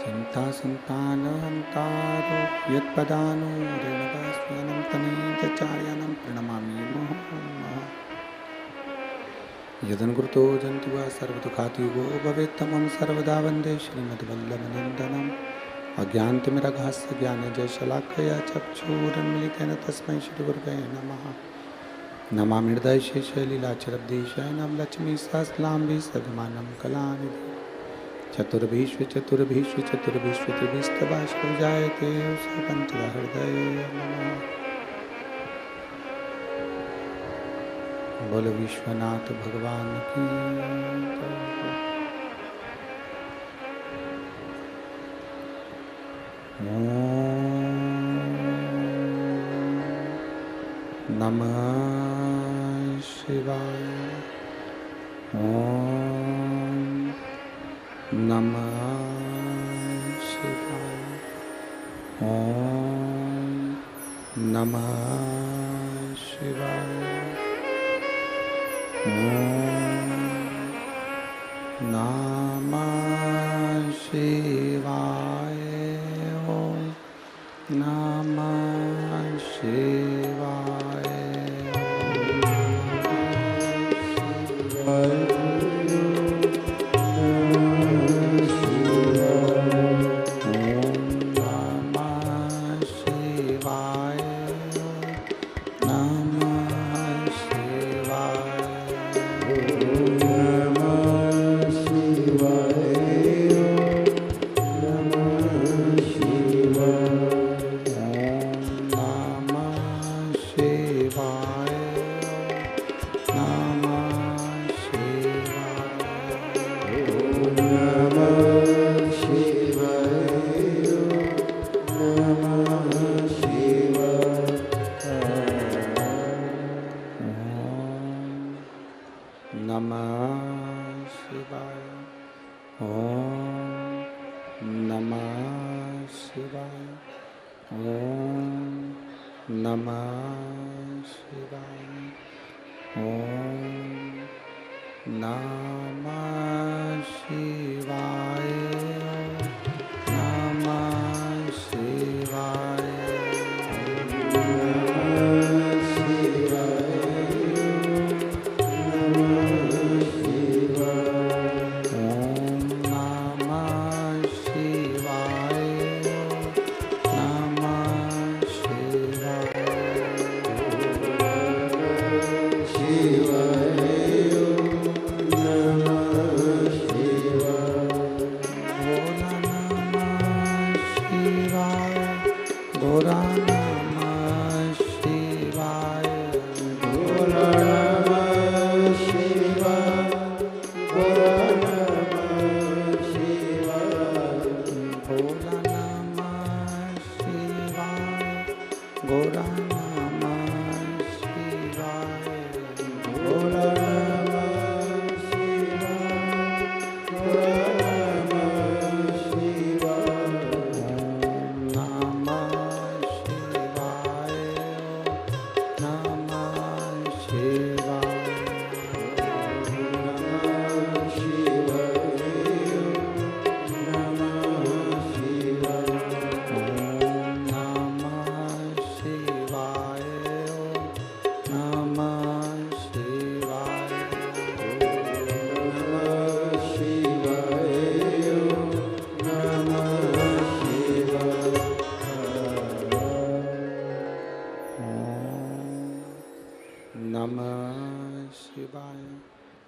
चिंता संतानहंतारो यत्पदानो रेणुकास्मनं तनीतचार्यानं प्रणमामि मुहुर्मुहुः। यदनुकृतो जन्तु वा सर्वदुःखातिगो भवेत् तमं सर्वदा वन्दे श्रीमद्वल्लभनन्दनम्। अज्ञानतिमिरगास्य ज्ञानजयशलाकया चक्षुरुन्मीलितेन तस्मै श्रीगुरवे नमः। नमामि हृदयशेषलीलाचरब्धीशयनं लक्ष्मीसहस्रनाम्भि सद्मानं कलानिधि। चतुर्भीष्व चतुर्भीष्व चतुर्भीष्व त्रिभिस्तवाष्टौ जायते पंचदा हृदय नमः। बोलो विश्वनाथ भगवान की ओम नमः शिवाय। ओम नमः शिवाय। ओम नमः शिवाय।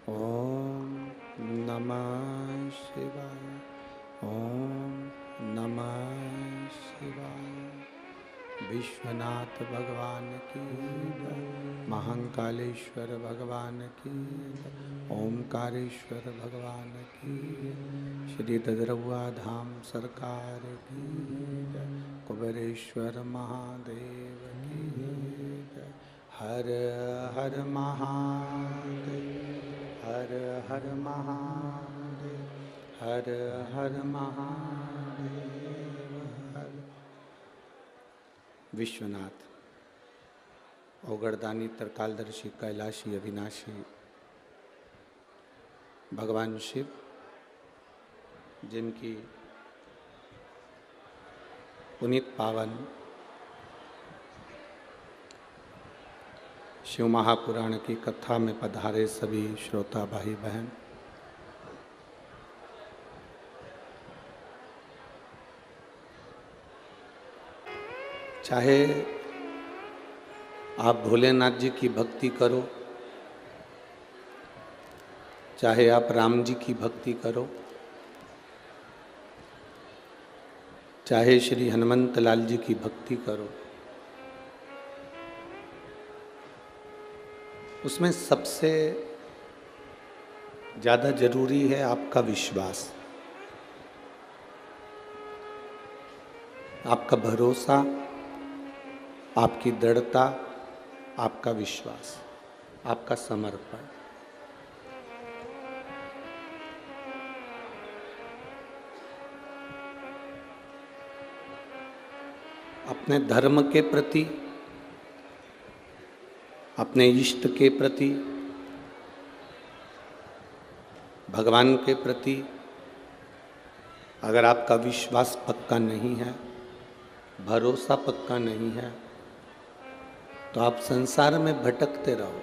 ओम नमः शिवाय। ओम नमः शिवाय। विश्वनाथ भगवान की जय। महाकालेश्वर भगवान की जय। ओमकारेश्वर भगवान की जय। श्री ददरौआ धाम सरकार की जय। कुबेरेश्वर महादेव की जय। हर हर महादेव। हर हर महादेव। हर हर महादेव। विश्वनाथ ओगरदानी तरकालदर्शी कैलाशी अविनाशी भगवान शिव जिनकी पुनीत पावन शिव महापुराण की कथा में पधारे सभी श्रोता भाई बहन, चाहे आप भोलेनाथ जी की भक्ति करो, चाहे आप राम जी की भक्ति करो, चाहे श्री हनुमंत लाल जी की भक्ति करो, उसमें सबसे ज़्यादा जरूरी है आपका विश्वास, आपका भरोसा, आपकी दृढ़ता, आपका विश्वास, आपका समर्पण। अपने धर्म के प्रति, अपने इष्ट के प्रति, भगवान के प्रति अगर आपका विश्वास पक्का नहीं है, भरोसा पक्का नहीं है, तो आप संसार में भटकते रहो।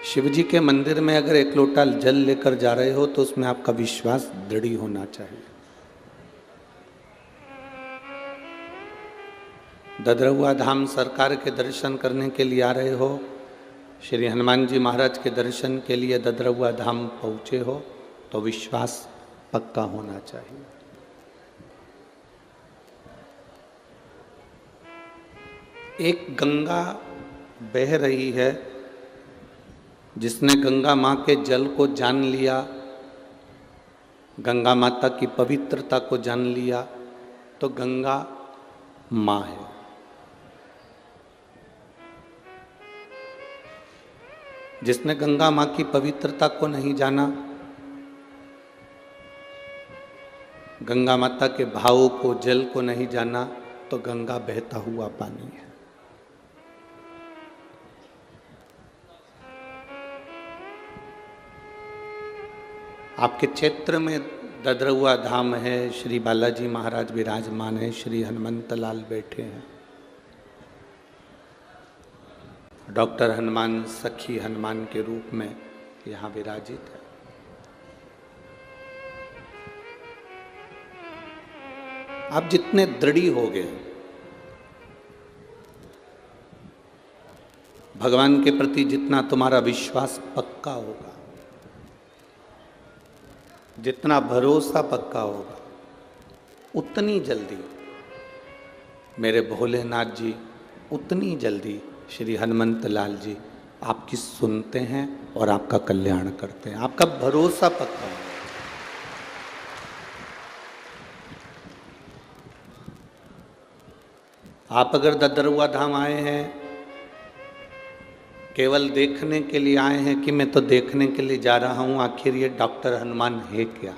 शिव जी के मंदिर में अगर एक लोटा जल लेकर जा रहे हो तो उसमें आपका विश्वास दृढ़ होना चाहिए। ददरहुआ धाम सरकार के दर्शन करने के लिए आ रहे हो, श्री हनुमान जी महाराज के दर्शन के लिए ददरहुआ धाम पहुँचे हो, तो विश्वास पक्का होना चाहिए। एक गंगा बह रही है, जिसने गंगा माँ के जल को जान लिया, गंगा माता की पवित्रता को जान लिया, तो गंगा माँ है। जिसने गंगा माँ की पवित्रता को नहीं जाना, गंगा माता के भावों को, जल को नहीं जाना, तो गंगा बहता हुआ पानी है। आपके क्षेत्र में ददरहुआ धाम है, श्री बालाजी महाराज विराजमान है, श्री हनुमंत लाल बैठे हैं, डॉक्टर हनुमान सखी हनुमान के रूप में यहाँ विराजित है। आप जितने दृढ़ी हो गए भगवान के प्रति, जितना तुम्हारा विश्वास पक्का होगा, जितना भरोसा पक्का होगा, उतनी जल्दी मेरे भोलेनाथ जी, उतनी जल्दी श्री हनुमंत लाल जी आपकी सुनते हैं और आपका कल्याण करते हैं। आपका भरोसा पक्का है। आप अगर ददरहुआ धाम आए हैं, केवल देखने के लिए आए हैं कि मैं तो देखने के लिए जा रहा हूं, आखिर ये डॉक्टर हनुमान है क्या,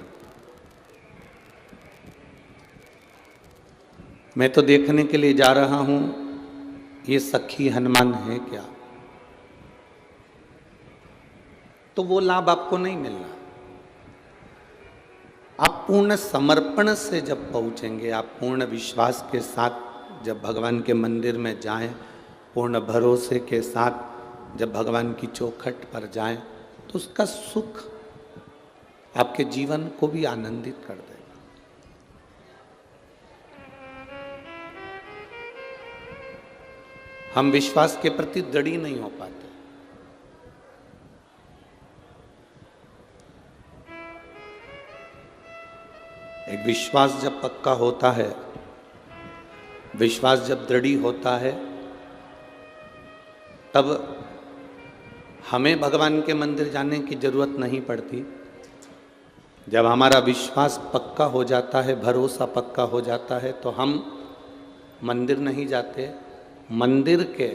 मैं तो देखने के लिए जा रहा हूं, ये सखी हनुमान है क्या, तो वो लाभ आपको नहीं मिलना। आप पूर्ण समर्पण से जब पहुंचेंगे, आप पूर्ण विश्वास के साथ जब भगवान के मंदिर में जाएं, पूर्ण भरोसे के साथ जब भगवान की चौखट पर जाएं, तो उसका सुख आपके जीवन को भी आनंदित कर देगा। हम विश्वास के प्रति दृढ़ नहीं हो पाते। एक विश्वास जब पक्का होता है, विश्वास जब दृढ़ होता है, तब हमें भगवान के मंदिर जाने की जरूरत नहीं पड़ती। जब हमारा विश्वास पक्का हो जाता है, भरोसा पक्का हो जाता है, तो हम मंदिर नहीं जाते। मंदिर के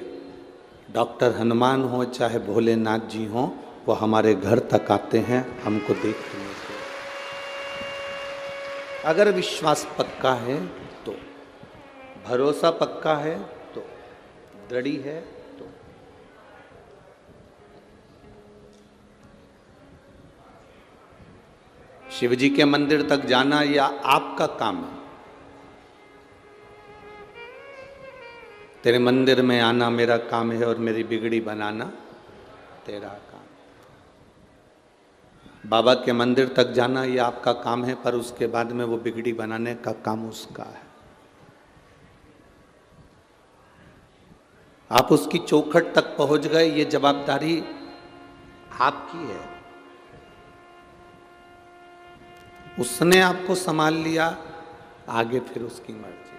डॉक्टर हनुमान हो चाहे भोलेनाथ जी हो, वो हमारे घर तक आते हैं हमको देखने के। अगर विश्वास पक्का है तो, भरोसा पक्का है तो, दृढ़ है तो। शिव जी के मंदिर तक जाना या आपका काम है? तेरे मंदिर में आना मेरा काम है और मेरी बिगड़ी बनाना तेरा काम। बाबा के मंदिर तक जाना ये आपका काम है, पर उसके बाद में वो बिगड़ी बनाने का काम उसका है। आप उसकी चौखट तक पहुंच गए, ये जवाबदारी आपकी है। उसने आपको संभाल लिया, आगे फिर उसकी मर्जी।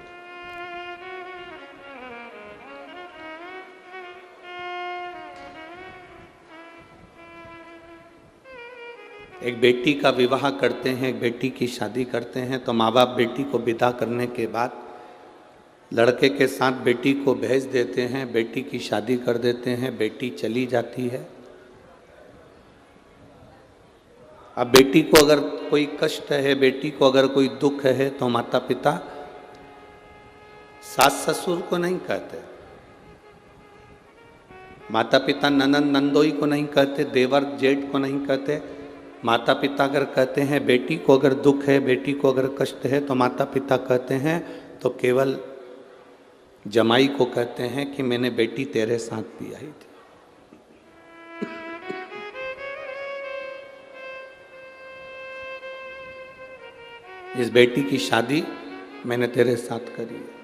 एक बेटी का विवाह करते हैं, एक बेटी की शादी करते हैं, तो माँ बाप बेटी को विदा करने के बाद लड़के के साथ बेटी को भेज देते हैं, बेटी की शादी कर देते हैं, बेटी चली जाती है। अब बेटी को अगर कोई कष्ट है, बेटी को अगर कोई दुख है, तो माता पिता सास ससुर को नहीं कहते, माता पिता ननंद नंदोई को नहीं कहते, देवर जेठ को नहीं कहते। माता पिता अगर कहते हैं बेटी को अगर दुख है, बेटी को अगर कष्ट है, तो माता पिता कहते हैं तो केवल जमाई को कहते हैं कि मैंने बेटी तेरे साथ भी आई थी। इस बेटी की शादी मैंने तेरे साथ करी है।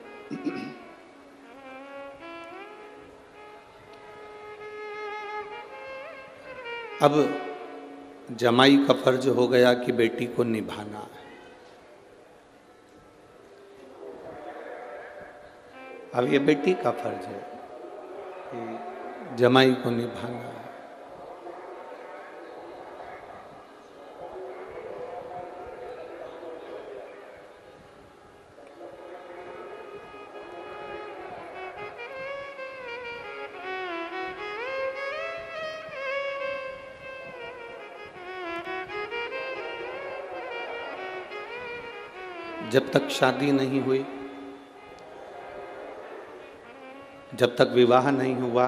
अब जमाई का फर्ज हो गया कि बेटी को निभाना है। अब ये बेटी का फर्ज है कि जमाई को निभाना है। जब तक शादी नहीं हुई, जब तक विवाह नहीं हुआ,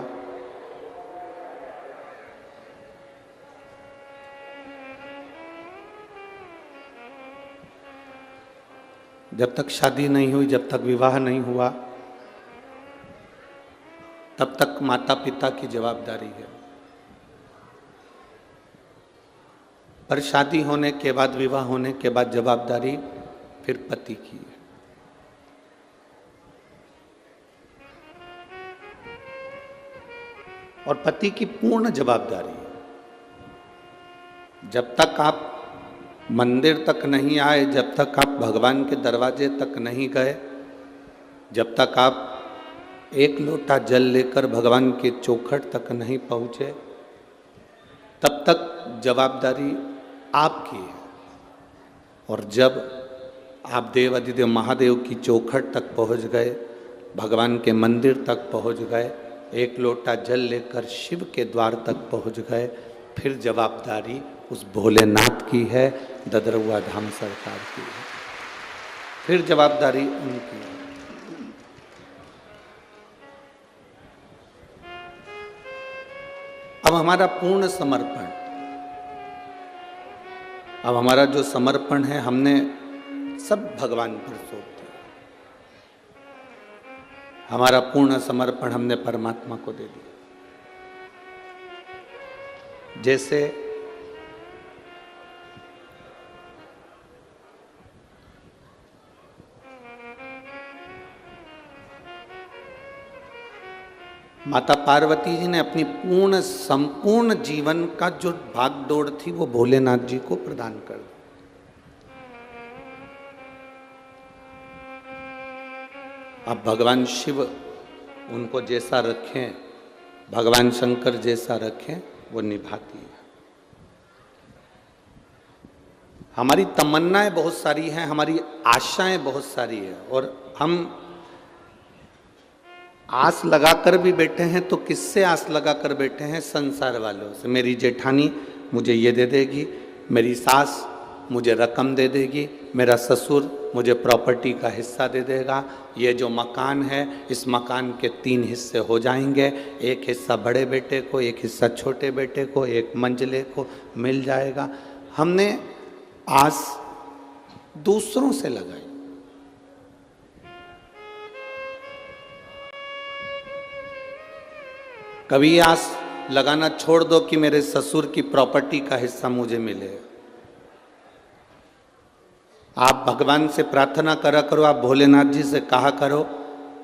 जब तक शादी नहीं हुई, जब तक विवाह नहीं हुआ, तब तक माता पिता की जवाबदारी है। पर शादी होने के बाद, विवाह होने के बाद जवाबदारी फिर पति की है। और पति की पूर्ण जवाबदारी है। जब तक आप मंदिर तक नहीं आए, जब तक आप भगवान के दरवाजे तक नहीं गए, जब तक आप एक लोटा जल लेकर भगवान के चौखट तक नहीं पहुंचे, तब तक जवाबदारी आपकी है। और जब आप देव अधिदेव महादेव की चौखट तक पहुंच गए, भगवान के मंदिर तक पहुंच गए, एक लोटा जल लेकर शिव के द्वार तक पहुंच गए, फिर जवाबदारी उस भोलेनाथ की है, ददरुआ धाम सरकार की है। फिर जवाबदारी उनकी है। अब हमारा पूर्ण समर्पण, अब हमारा जो समर्पण है, हमने सब भगवान पर सौंप दिया। हमारा पूर्ण समर्पण हमने परमात्मा को दे दिया। जैसे माता पार्वती जी ने अपनी पूर्ण संपूर्ण जीवन का जो भागदौड़ थी, वो भोलेनाथ जी को प्रदान कर दी। अब भगवान शिव उनको जैसा रखें, भगवान शंकर जैसा रखें, वो निभाती है। हमारी तमन्नाएं बहुत सारी हैं, हमारी आशाएं बहुत सारी है, और हम आस लगाकर भी बैठे हैं। तो किससे आस लगाकर बैठे हैं? संसार वालों से। मेरी जेठानी मुझे ये दे देगी, मेरी सास मुझे रकम दे देगी, मेरा ससुर मुझे प्रॉपर्टी का हिस्सा दे देगा, ये जो मकान है इस मकान के 3 हिस्से हो जाएंगे, एक हिस्सा बड़े बेटे को, एक हिस्सा छोटे बेटे को, एक मंजिले को मिल जाएगा। हमने आस दूसरों से लगाई। कभी आस लगाना छोड़ दो कि मेरे ससुर की प्रॉपर्टी का हिस्सा मुझे मिले। आप भगवान से प्रार्थना करा करो, आप भोलेनाथ जी से कहा करो,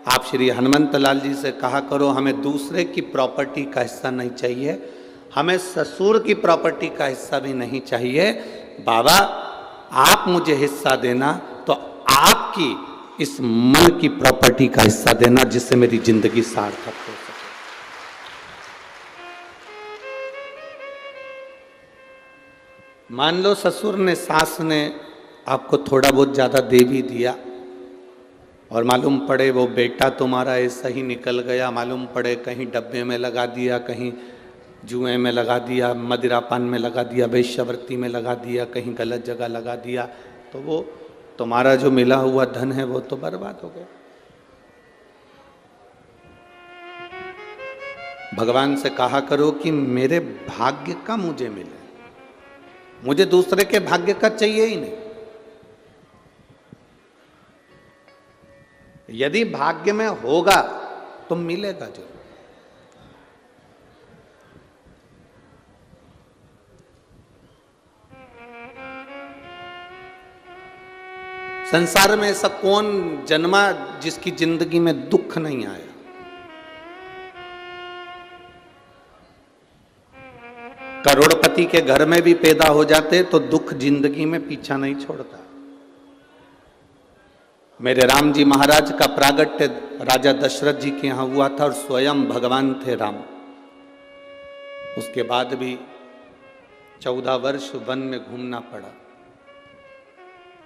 आप श्री हनुमंत लाल जी से कहा करो, हमें दूसरे की प्रॉपर्टी का हिस्सा नहीं चाहिए, हमें ससुर की प्रॉपर्टी का हिस्सा भी नहीं चाहिए। बाबा आप मुझे हिस्सा देना तो आपकी इस मन की प्रॉपर्टी का हिस्सा देना, जिससे मेरी जिंदगी सार्थक हो सके। मान लो ससुर ने, सास ने आपको थोड़ा बहुत ज्यादा दे भी दिया और मालूम पड़े वो बेटा तुम्हारा ऐसा ही निकल गया, मालूम पड़े कहीं डब्बे में लगा दिया, कहीं जुए में लगा दिया, मदिरापान में लगा दिया, वेश्यावृत्ति में लगा दिया, कहीं गलत जगह लगा दिया, तो वो तुम्हारा जो मिला हुआ धन है वो तो बर्बाद हो गया। भगवान से कहा करो कि मेरे भाग्य का मुझे मिले, मुझे दूसरे के भाग्य का चाहिए ही नहीं। यदि भाग्य में होगा तो मिलेगा जो। संसार में ऐसा कौन जन्मा जिसकी जिंदगी में दुख नहीं आया? करोड़पति के घर में भी पैदा हो जाते तो दुख जिंदगी में पीछा नहीं छोड़ता। मेरे राम जी महाराज का प्रागट्य राजा दशरथ जी के यहां हुआ था और स्वयं भगवान थे राम। उसके बाद भी 14 वर्ष वन में घूमना पड़ा।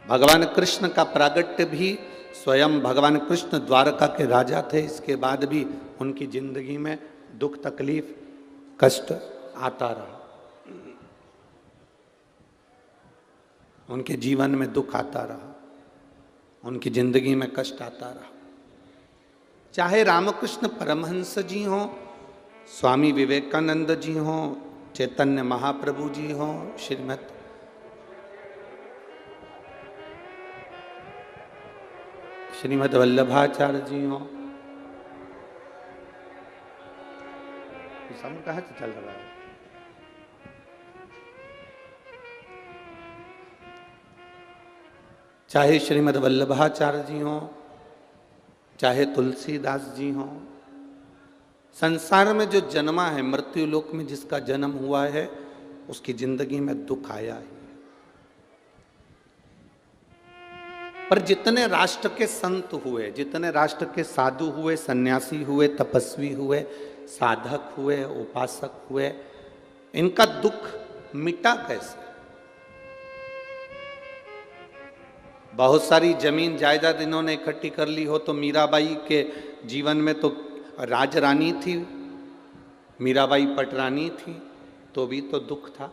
भगवान कृष्ण का प्रागट्य भी स्वयं भगवान कृष्ण द्वारका के राजा थे, इसके बाद भी उनकी जिंदगी में दुख तकलीफ कष्ट आता रहा। उनके जीवन में दुख आता रहा, उनकी जिंदगी में कष्ट आता रहा। चाहे रामकृष्ण परमहंस जी हों, स्वामी विवेकानंद जी हों, चैतन्य महाप्रभु जी हों, श्रीमद् वल्लभाचार्य जी हों, समय कहाँ से चल रहा है? चाहे श्रीमद् वल्लभाचार्य जी हों, चाहे तुलसीदास जी हों, संसार में जो जन्मा है, मृत्यु लोक में जिसका जन्म हुआ है, उसकी जिंदगी में दुख आया है। पर जितने राष्ट्र के संत हुए, जितने राष्ट्र के साधु हुए, सन्यासी हुए, तपस्वी हुए, साधक हुए, उपासक हुए, इनका दुख मिटा कैसे? बहुत सारी जमीन जायदाद इन्होंने इकट्ठी कर ली हो तो मीराबाई के जीवन में तो राजरानी थी, मीराबाई पटरानी थी, तो भी तो दुख था।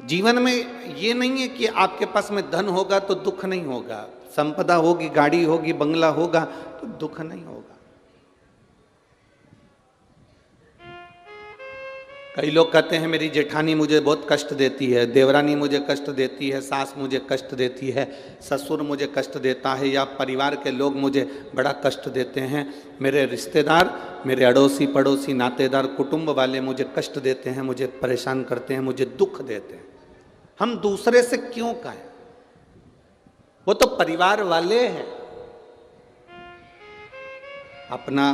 जीवन में ये नहीं है कि आपके पास में धन होगा तो दुख नहीं होगा, संपदा होगी, गाड़ी होगी, बंगला होगा तो दुख नहीं होगा। कई लोग कहते हैं मेरी जेठानी मुझे बहुत कष्ट देती है, देवरानी मुझे कष्ट देती है, सास मुझे कष्ट देती है, ससुर मुझे कष्ट देता है, या परिवार के लोग मुझे बड़ा कष्ट देते हैं, मेरे रिश्तेदार, मेरे अड़ोसी पड़ोसी नातेदार कुटुंब वाले मुझे कष्ट देते हैं, मुझे परेशान करते हैं, मुझे दुख देते हैं। हम दूसरे से क्यों कहें? वो तो परिवार वाले हैं। अपना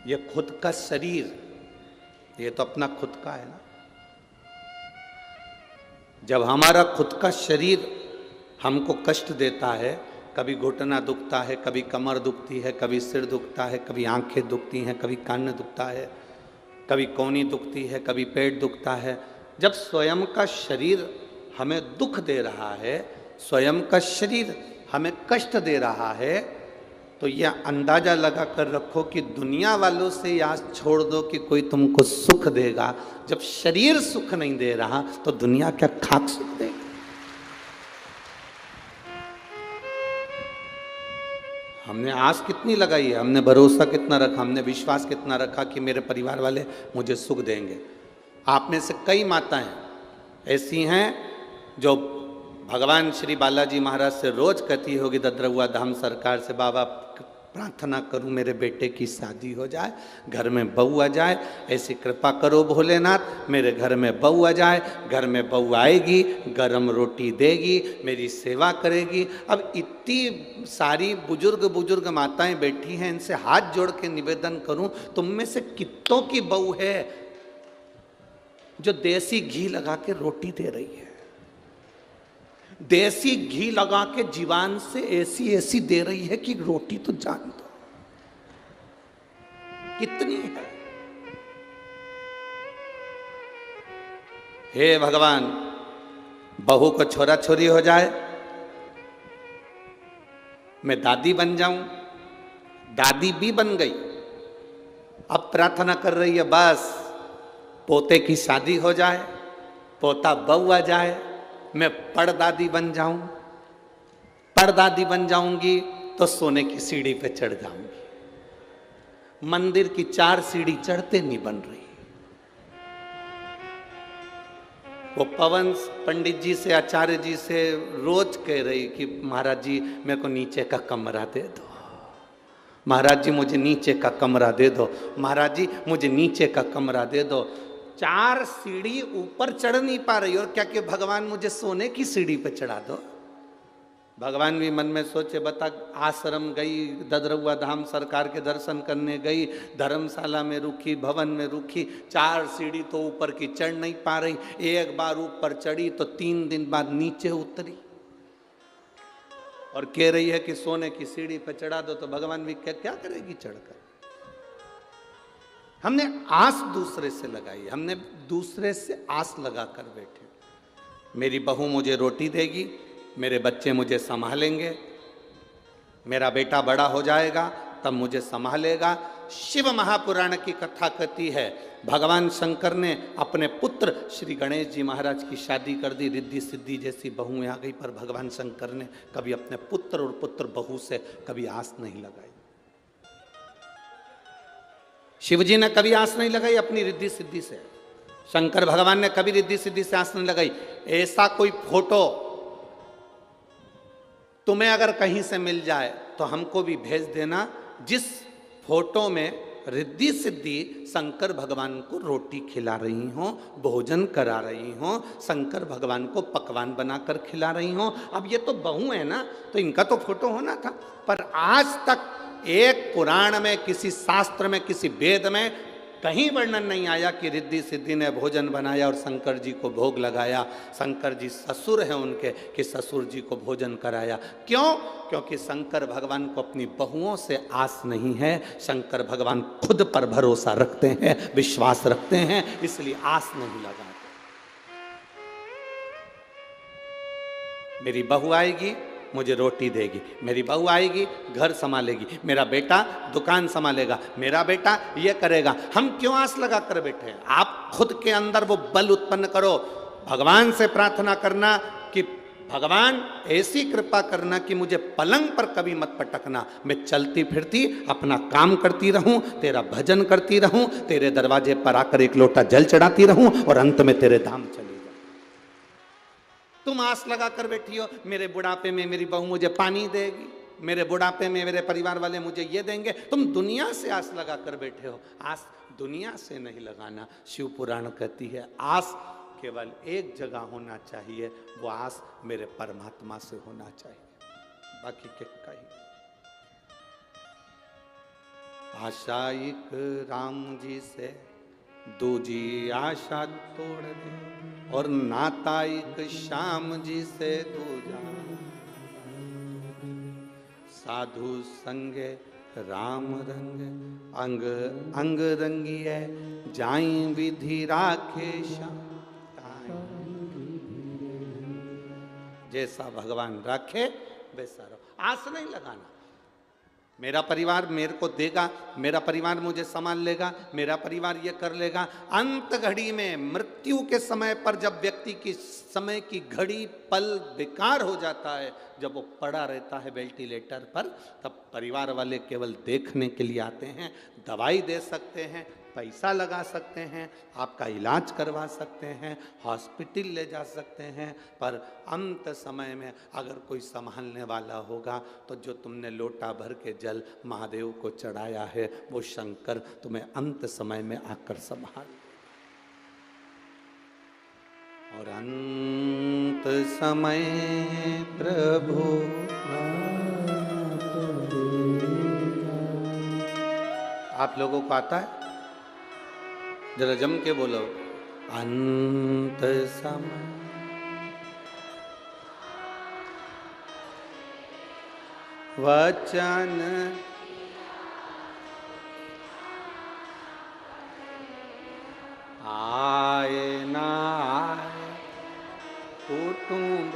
ये खुद का शरीर, ये तो अपना खुद का है ना। जब हमारा खुद का शरीर हमको कष्ट देता है, कभी घुटना दुखता है, कभी कमर दुखती है, कभी सिर दुखता है, कभी आंखें दुखती हैं, कभी कान दुखता है, कभी कोहनी दुखती है, कभी पेट दुखता है, जब स्वयं का शरीर हमें दुख दे रहा है, स्वयं का शरीर हमें कष्ट दे रहा है, तो यह अंदाजा लगा कर रखो कि दुनिया वालों से यह आस छोड़ दो कि कोई तुमको सुख देगा। जब शरीर सुख नहीं दे रहा तो दुनिया क्या खाक सुख देगा? हमने आस कितनी लगाई है, हमने भरोसा कितना रखा, हमने विश्वास कितना रखा कि मेरे परिवार वाले मुझे सुख देंगे। आप में से कई माताएं ऐसी हैं जो भगवान श्री बालाजी महाराज से रोज कहती होगी ददरहुआ धाम सरकार से, बाबा प्रार्थना करूं मेरे बेटे की शादी हो जाए, घर में बहू आ जाए, ऐसी कृपा करो भोलेनाथ, मेरे घर में बहू आ जाए, घर में बहू आएगी, गरम रोटी देगी, मेरी सेवा करेगी। अब इतनी सारी बुजुर्ग माताएं बैठी हैं, इनसे हाथ जोड़ के निवेदन करूं, तुम में से कितनों की बहू है जो देसी घी लगा के रोटी दे रही है, देसी घी लगा के जीवान से ऐसी दे रही है कि रोटी तो जान दो कितनी है। हे भगवान, बहू को छोरा छोरी हो जाए, मैं दादी बन जाऊं, दादी भी बन गई, अब प्रार्थना कर रही है बस पोते की शादी हो जाए, पोता बहू आ जाए, मैं परदादी बन जाऊं, परदादी बन जाऊंगी तो सोने की सीढ़ी पे चढ़ जाऊंगी। मंदिर की 4 सीढ़ी चढ़ते नहीं बन रही। वो पवन पंडित जी से, आचार्य जी से रोज कह रही कि महाराज जी मेरे को नीचे का कमरा दे दो, महाराज जी मुझे नीचे का कमरा दे दो, महाराज जी मुझे नीचे का कमरा दे दो। 4 सीढ़ी ऊपर चढ़ नहीं पा रही और क्या कि भगवान मुझे सोने की सीढ़ी पे चढ़ा दो। भगवान भी मन में सोचे, बता आश्रम गई, ददरहुआ धाम सरकार के दर्शन करने गई, धर्मशाला में रुकी, भवन में रुकी, 4 सीढ़ी तो ऊपर की चढ़ नहीं पा रही, एक बार ऊपर चढ़ी तो 3 दिन बाद नीचे उतरी और कह रही है कि सोने की सीढ़ी पे चढ़ा दो। तो भगवान भी क्या करेगी चढ़कर। हमने आस दूसरे से लगाई, हमने दूसरे से आस लगाकर बैठे, मेरी बहू मुझे रोटी देगी, मेरे बच्चे मुझे संभालेंगे, मेरा बेटा बड़ा हो जाएगा तब मुझे संभालेगा। शिव महापुराण की कथा कहती है भगवान शंकर ने अपने पुत्र श्री गणेश जी महाराज की शादी कर दी, रिद्धि सिद्धि जैसी बहुएं आ गई, पर भगवान शंकर ने कभी अपने पुत्र और पुत्र बहू से कभी आस नहीं लगाई। शिवजी ने कभी आस नहीं लगाई अपनी रिद्धि सिद्धि से, शंकर भगवान ने कभी रिद्धि सिद्धि से आस नहीं लगाई। ऐसा कोई फोटो तुम्हें अगर कहीं से मिल जाए तो हमको भी भेज देना, जिस फोटो में रिद्धि सिद्धि शंकर भगवान को रोटी खिला रही हो, भोजन करा रही हो, शंकर भगवान को पकवान बनाकर खिला रही हो। अब ये तो बहू है ना, तो इनका तो फोटो होना था, पर आज तक एक पुराण में, किसी शास्त्र में, किसी वेद में कहीं वर्णन नहीं आया कि रिद्धि सिद्धि ने भोजन बनाया और शंकर जी को भोग लगाया, शंकर जी ससुर हैं उनके, कि ससुर जी को भोजन कराया। क्यों? क्योंकि शंकर भगवान को अपनी बहुओं से आस नहीं है, शंकर भगवान खुद पर भरोसा रखते हैं, विश्वास रखते हैं, इसलिए आस नहीं लगाते। मेरी बहू आएगी मुझे रोटी देगी, मेरी बहू आएगी घर संभालेगी, मेरा बेटा दुकान संभालेगा, मेरा बेटा ये करेगा। हम क्यों आस लगा कर बैठे हैं? आप खुद के अंदर वो बल उत्पन्न करो, भगवान से प्रार्थना करना कि भगवान ऐसी कृपा करना कि मुझे पलंग पर कभी मत पटकना, मैं चलती फिरती अपना काम करती रहूं, तेरा भजन करती रहूं, तेरे दरवाजे पर आकर एक लोटा जल चढ़ाती रहूं और अंत में तेरे धाम चली। तुम आस लगा कर बैठी हो मेरे बुढ़ापे में मेरी बहू मुझे पानी देगी, मेरे बुढ़ापे में मेरे परिवार वाले मुझे ये देंगे। तुम दुनिया से आस लगा कर बैठे हो, आस दुनिया से नहीं लगाना। शिव पुराण कहती है आस केवल एक जगह होना चाहिए, वो आस मेरे परमात्मा से होना चाहिए, बाकी के कहीं। आशाइक राम जी से दूजी आशा तोड़ दे और नाताइक श्याम जी से दूजा, साधु संगे राम रंग अंग अंग रंगिए, जाई विधि राखे श्याम। जैसा भगवान राखे वैसा रहो, आस नहीं लगाना। मेरा परिवार मेरे को देगा, मेरा परिवार मुझे संभाल लेगा, मेरा परिवार ये कर लेगा। अंत घड़ी में, मृत्यु के समय पर, जब व्यक्ति की समय की घड़ी पल बेकार हो जाता है, जब वो पड़ा रहता है वेंटिलेटर पर, तब परिवार वाले केवल देखने के लिए आते हैं, दवाई दे सकते हैं, पैसा लगा सकते हैं, आपका इलाज करवा सकते हैं, हॉस्पिटल ले जा सकते हैं, पर अंत समय में अगर कोई संभालने वाला होगा तो जो तुमने लोटा भर के जल महादेव को चढ़ाया है वो शंकर तुम्हें अंत समय में आकर संभाल। और अंत समय प्रभु आप लोगों को आता है? जरा जम के बोलो, अंत समय वचन आए ना आए कुटुंब,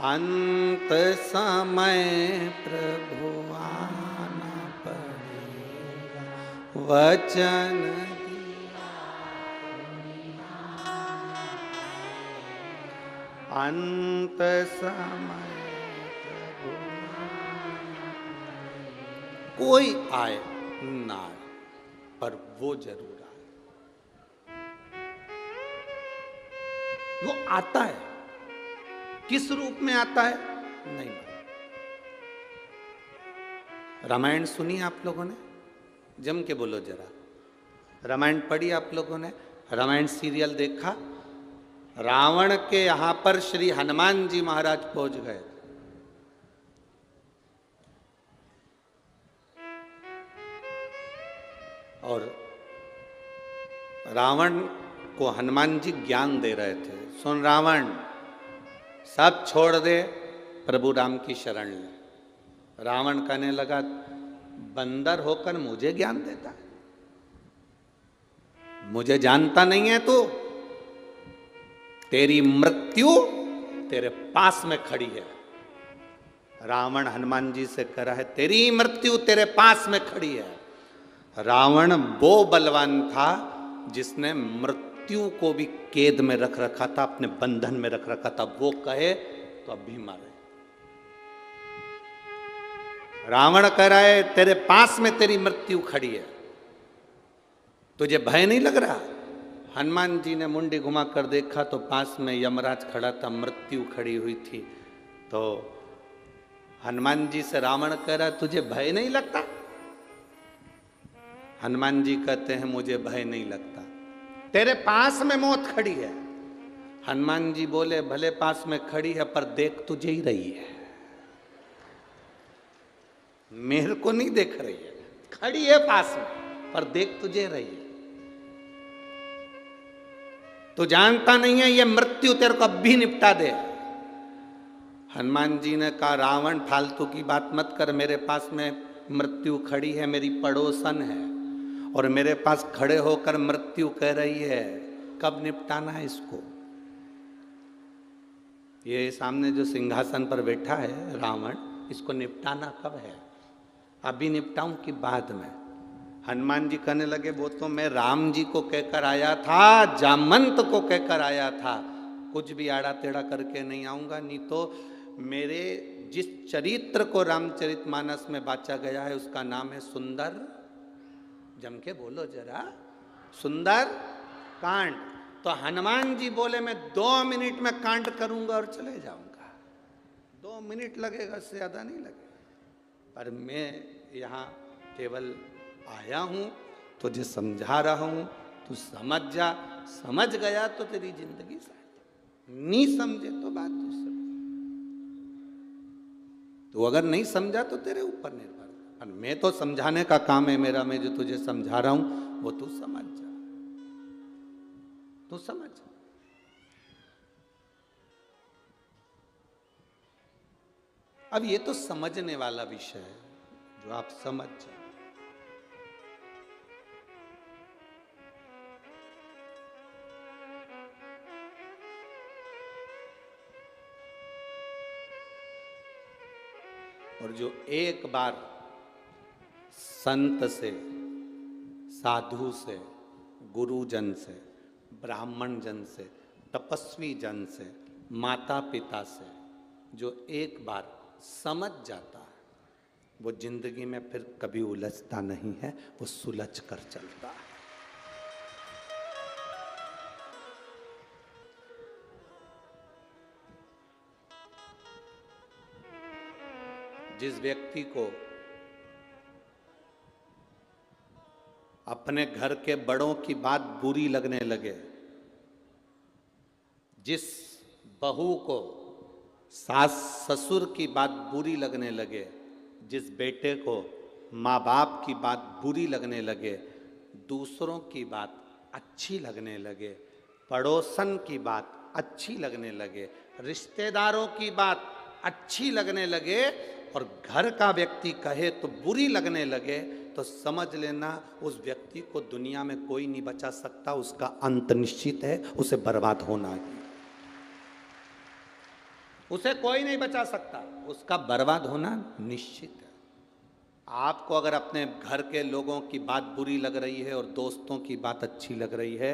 अंत समय प्रभु आना पड़ेगा, वचन अंत समय प्रभु कोई आए ना आए पर वो जरूर आए। वो आता है, किस रूप में आता है नहीं मालूम। रामायण सुनी आप लोगों ने? जम के बोलो जरा। रामायण पढ़ी आप लोगों ने? रामायण सीरियल देखा? रावण के यहां पर श्री हनुमान जी महाराज पहुंच गए। और रावण को हनुमान जी ज्ञान दे रहे थे, सुन रावण, सब छोड़ दे, प्रभु राम की शरण ले। रावण कहने लगा, बंदर होकर मुझे ज्ञान देता है? मुझे जानता नहीं है तू? तेरी मृत्यु तेरे पास में खड़ी है। रावण हनुमान जी से कह रहा है, तेरी मृत्यु तेरे पास में खड़ी है। रावण वो बलवान था जिसने मृत्यु को भी कैद में रख रखा था, अपने बंधन में रख रखा था। वो कहे तो अब भी मारे। रावण कह रहा है, तेरे पास में तेरी मृत्यु खड़ी है, तुझे भय नहीं लग रहा? हनुमान जी ने मुंडी घुमा कर देखा तो पास में यमराज खड़ा था, मृत्यु खड़ी हुई थी। तो हनुमान जी से रावण कह रहा, तुझे भय नहीं लगता? हनुमान जी कहते हैं, मुझे भय नहीं लगता, तेरे पास में मौत खड़ी है। हनुमान जी बोले, भले पास में खड़ी है पर देख तुझे ही रही है, मेरे को नहीं देख रही है। खड़ी है पास में पर देख तुझे रही है। तू जानता नहीं है ये मृत्यु तेरे को अब भी निपटा दे। हनुमान जी ने कहा, रावण फालतू की बात मत कर, मेरे पास में मृत्यु खड़ी है, मेरी पड़ोसन है और मेरे पास खड़े होकर मृत्यु कह रही है, कब निपटाना है इसको? ये सामने जो सिंहासन पर बैठा है रावण, इसको निपटाना कब है? अभी निपटाऊं कि बाद में? हनुमान जी कहने लगे, वो तो मैं राम जी को कहकर आया था, जामंत को कहकर आया था, कुछ भी आड़ा टेढ़ा करके नहीं आऊंगा। नहीं तो मेरे जिस चरित्र को रामचरितमानस में बांचा गया है उसका नाम है सुंदर, जम के बोलो जरा, सुंदर कांड। तो हनुमान जी बोले, मैं 2 मिनट में कांड करूंगा और चले जाऊंगा। 2 मिनट लगेगा, इससे ज्यादा नहीं लगेगा। पर मैं यहाँ केवल आया हूं, तुझे समझा रहा हूं, तू समझ जा। समझ गया तो तेरी जिंदगी सार्थक, नहीं समझे तो बात दूसरी। तो अगर नहीं समझा तो तेरे ऊपर निर्भर, और मैं तो समझाने का काम है मेरा। मैं जो तुझे समझा रहा हूं वो तू समझ जा, तू समझ। अब ये तो समझने वाला विषय है जो आप समझ जाए। और जो एक बार संत से, साधु से, गुरुजन से, ब्राह्मण जन से, तपस्वी जन से, माता पिता से जो एक बार समझ जाता है, वो जिंदगी में फिर कभी उलझता नहीं है, वो सुलझ कर चलता है। जिस व्यक्ति को अपने घर के बड़ों की बात बुरी लगने लगे, जिस बहू को सास ससुर की बात बुरी लगने लगे, जिस बेटे को माँ बाप की बात बुरी लगने लगे, दूसरों की बात अच्छी लगने लगे, पड़ोसन की बात अच्छी लगने लगे, रिश्तेदारों की बात अच्छी लगने लगे और घर का व्यक्ति कहे तो बुरी लगने लगे, तो समझ लेना उस व्यक्ति को दुनिया में कोई नहीं बचा सकता, उसका अंत निश्चित है, उसे बर्बाद होना है, उसे कोई नहीं बचा सकता, उसका बर्बाद होना निश्चित है। आपको अगर अपने घर के लोगों की बात बुरी लग रही है और दोस्तों की बात अच्छी लग रही है,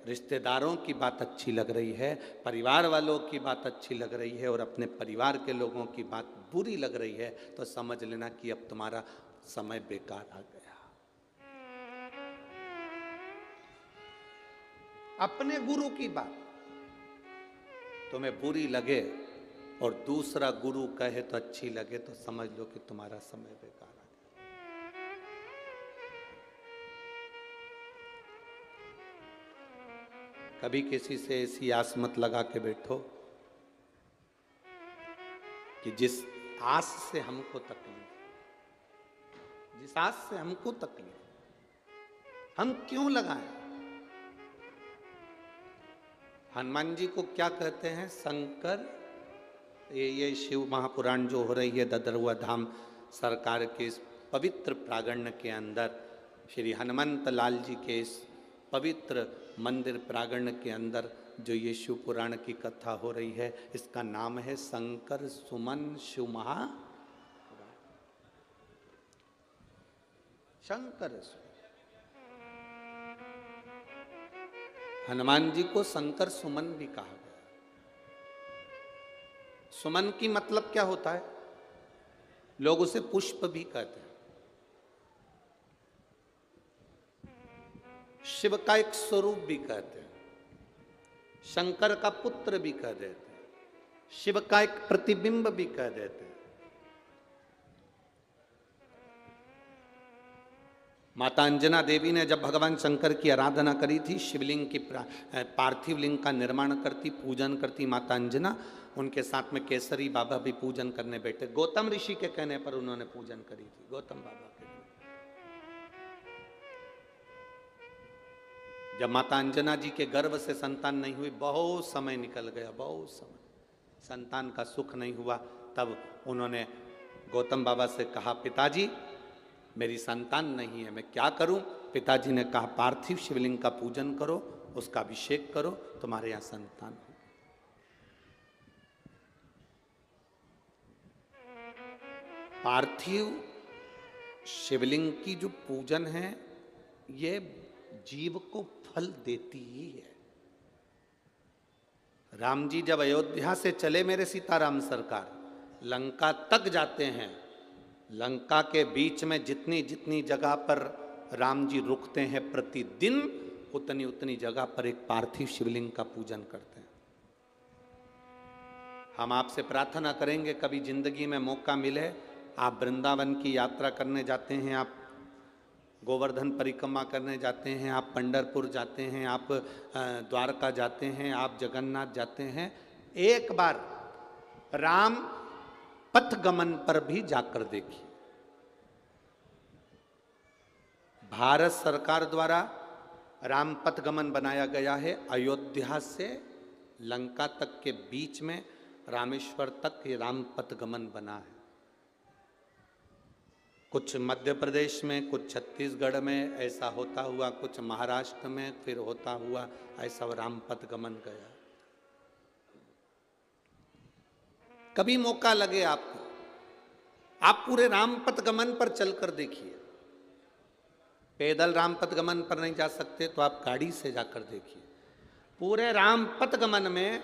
रिश्तेदारों की बात अच्छी लग रही है, परिवार वालों की बात अच्छी लग रही है और अपने परिवार के लोगों की बात बुरी लग रही है, तो समझ लेना कि अब तुम्हारा समय बेकार आ गया। अपने गुरु की बात तुम्हें बुरी लगे और दूसरा गुरु कहे तो अच्छी लगे, तो समझ लो कि तुम्हारा समय बेकार आ गया। कभी किसी से ऐसी आस मत लगा के बैठो कि जिस आस से हमको तकलीफ, जिस आस से हमको तकलीफ, हम क्यों लगाएं? हनुमान जी को क्या कहते हैं? शंकर। ये शिव महापुराण जो हो रही है ददरुआ धाम सरकार के इस पवित्र प्रांगण के अंदर, श्री हनुमंत लाल जी के इस पवित्र मंदिर प्रांगण के अंदर जो ये शिव पुराण की कथा हो रही है, इसका नाम है शंकर सुमन शिव महापुराण। शंकर हनुमान जी को शंकर सुमन भी कहा गया। सुमन की मतलब क्या होता है? लोग उसे पुष्प भी कहते हैं। शिव का एक स्वरूप भी कहते हैं, शंकर का पुत्र भी कह देते हैं, शिव का एक प्रतिबिंब भी कह देते हैं। माता अंजना देवी ने जब भगवान शंकर की आराधना करी थी, शिवलिंग की पार्थिव लिंग का निर्माण करती, पूजन करती माता अंजना, उनके साथ में केसरी बाबा भी पूजन करने बैठे। गौतम ऋषि के कहने पर उन्होंने पूजन करी थी, गौतम बाबा के। जब माता अंजना जी के गर्भ से संतान नहीं हुई, बहुत समय निकल गया, बहुत समय, संतान का सुख नहीं हुआ, तब उन्होंने गौतम बाबा से कहा, पिताजी मेरी संतान नहीं है, मैं क्या करूं? पिताजी ने कहा, पार्थिव शिवलिंग का पूजन करो, उसका अभिषेक करो, तुम्हारे यहां संतान हो। पार्थिव शिवलिंग की जो पूजन है, ये जीव को फल देती ही है। राम जी जब अयोध्या से चले, मेरे सीताराम सरकार, लंका तक जाते हैं, लंका के बीच में जितनी जितनी जगह पर राम जी रुकते हैं प्रतिदिन, उतनी उतनी जगह पर एक पार्थिव शिवलिंग का पूजन करते हैं। हम आपसे प्रार्थना करेंगे कभी जिंदगी में मौका मिले, आप वृंदावन की यात्रा करने जाते हैं, आप गोवर्धन परिक्रमा करने जाते हैं, आप पंढरपुर जाते हैं, आप द्वारका जाते हैं, आप जगन्नाथ जाते हैं, एक बार राम पथ गमन पर भी जाकर देखिए। भारत सरकार द्वारा राम पथ गमन बनाया गया है। अयोध्या से लंका तक के बीच में रामेश्वर तक ये राम पथ गमन बना है। कुछ मध्य प्रदेश में, कुछ छत्तीसगढ़ में ऐसा होता हुआ, कुछ महाराष्ट्र में फिर होता हुआ ऐसा राम पथ गमन गया। कभी मौका लगे आपको, आप पूरे राम पथ गमन पर चलकर देखिए। पैदल राम पथ गमन पर नहीं जा सकते तो आप गाड़ी से जाकर देखिए। पूरे राम पथ गमन में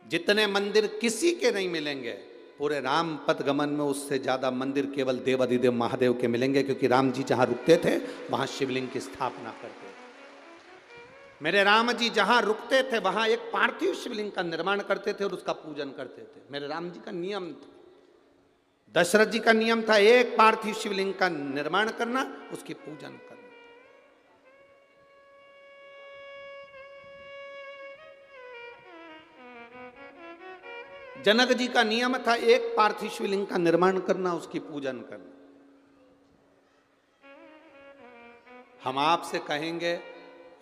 जितने मंदिर किसी के नहीं मिलेंगे, पूरे राम पथगमन में उससे ज्यादा मंदिर केवल देवाधिदेव महादेव के मिलेंगे, क्योंकि राम जी जहां रुकते थे वहां शिवलिंग की स्थापना करते थे। मेरे राम जी जहां रुकते थे वहां एक पार्थिव शिवलिंग का निर्माण करते थे और उसका पूजन करते थे। मेरे राम जी का नियम था, दशरथ जी का नियम था, एक पार्थिव शिवलिंग का निर्माण करना, उसकी पूजन करना। जनक जी का नियम था, एक पार्थिव शिवलिंग का निर्माण करना, उसकी पूजन करना। हम आपसे कहेंगे,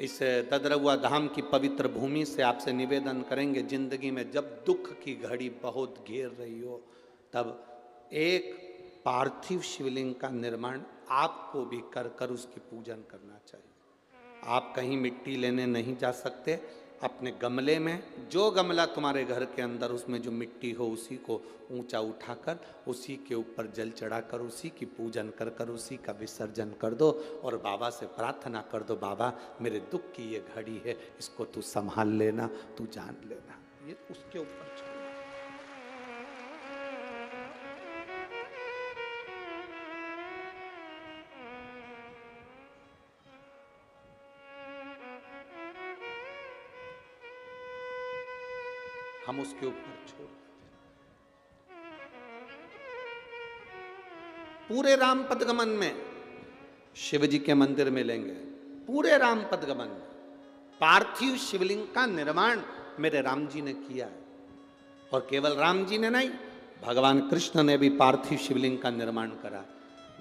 इस ददरउआ धाम की पवित्र भूमि से आपसे निवेदन करेंगे, जिंदगी में जब दुख की घड़ी बहुत घेर रही हो तब एक पार्थिव शिवलिंग का निर्माण आपको भी कर कर उसकी पूजन करना चाहिए। आप कहीं मिट्टी लेने नहीं जा सकते, अपने गमले में, जो गमला तुम्हारे घर के अंदर उसमें जो मिट्टी हो उसी को ऊंचा उठाकर उसी के ऊपर जल चढ़ाकर उसी की पूजन कर कर उसी का विसर्जन कर दो और बाबा से प्रार्थना कर दो, बाबा मेरे दुख की ये घड़ी है, इसको तू संभाल लेना, तू जान लेना। ये उसके ऊपर छोड़। हम उसके ऊपर छोड़ देते। पूरे राम पथगमन में शिव जी के मंदिर मिलेंगे, पूरे राम पथगमन में पार्थिव शिवलिंग का निर्माण मेरे राम जी ने किया है। और केवल राम जी ने नहीं, भगवान कृष्ण ने भी पार्थिव शिवलिंग का निर्माण करा।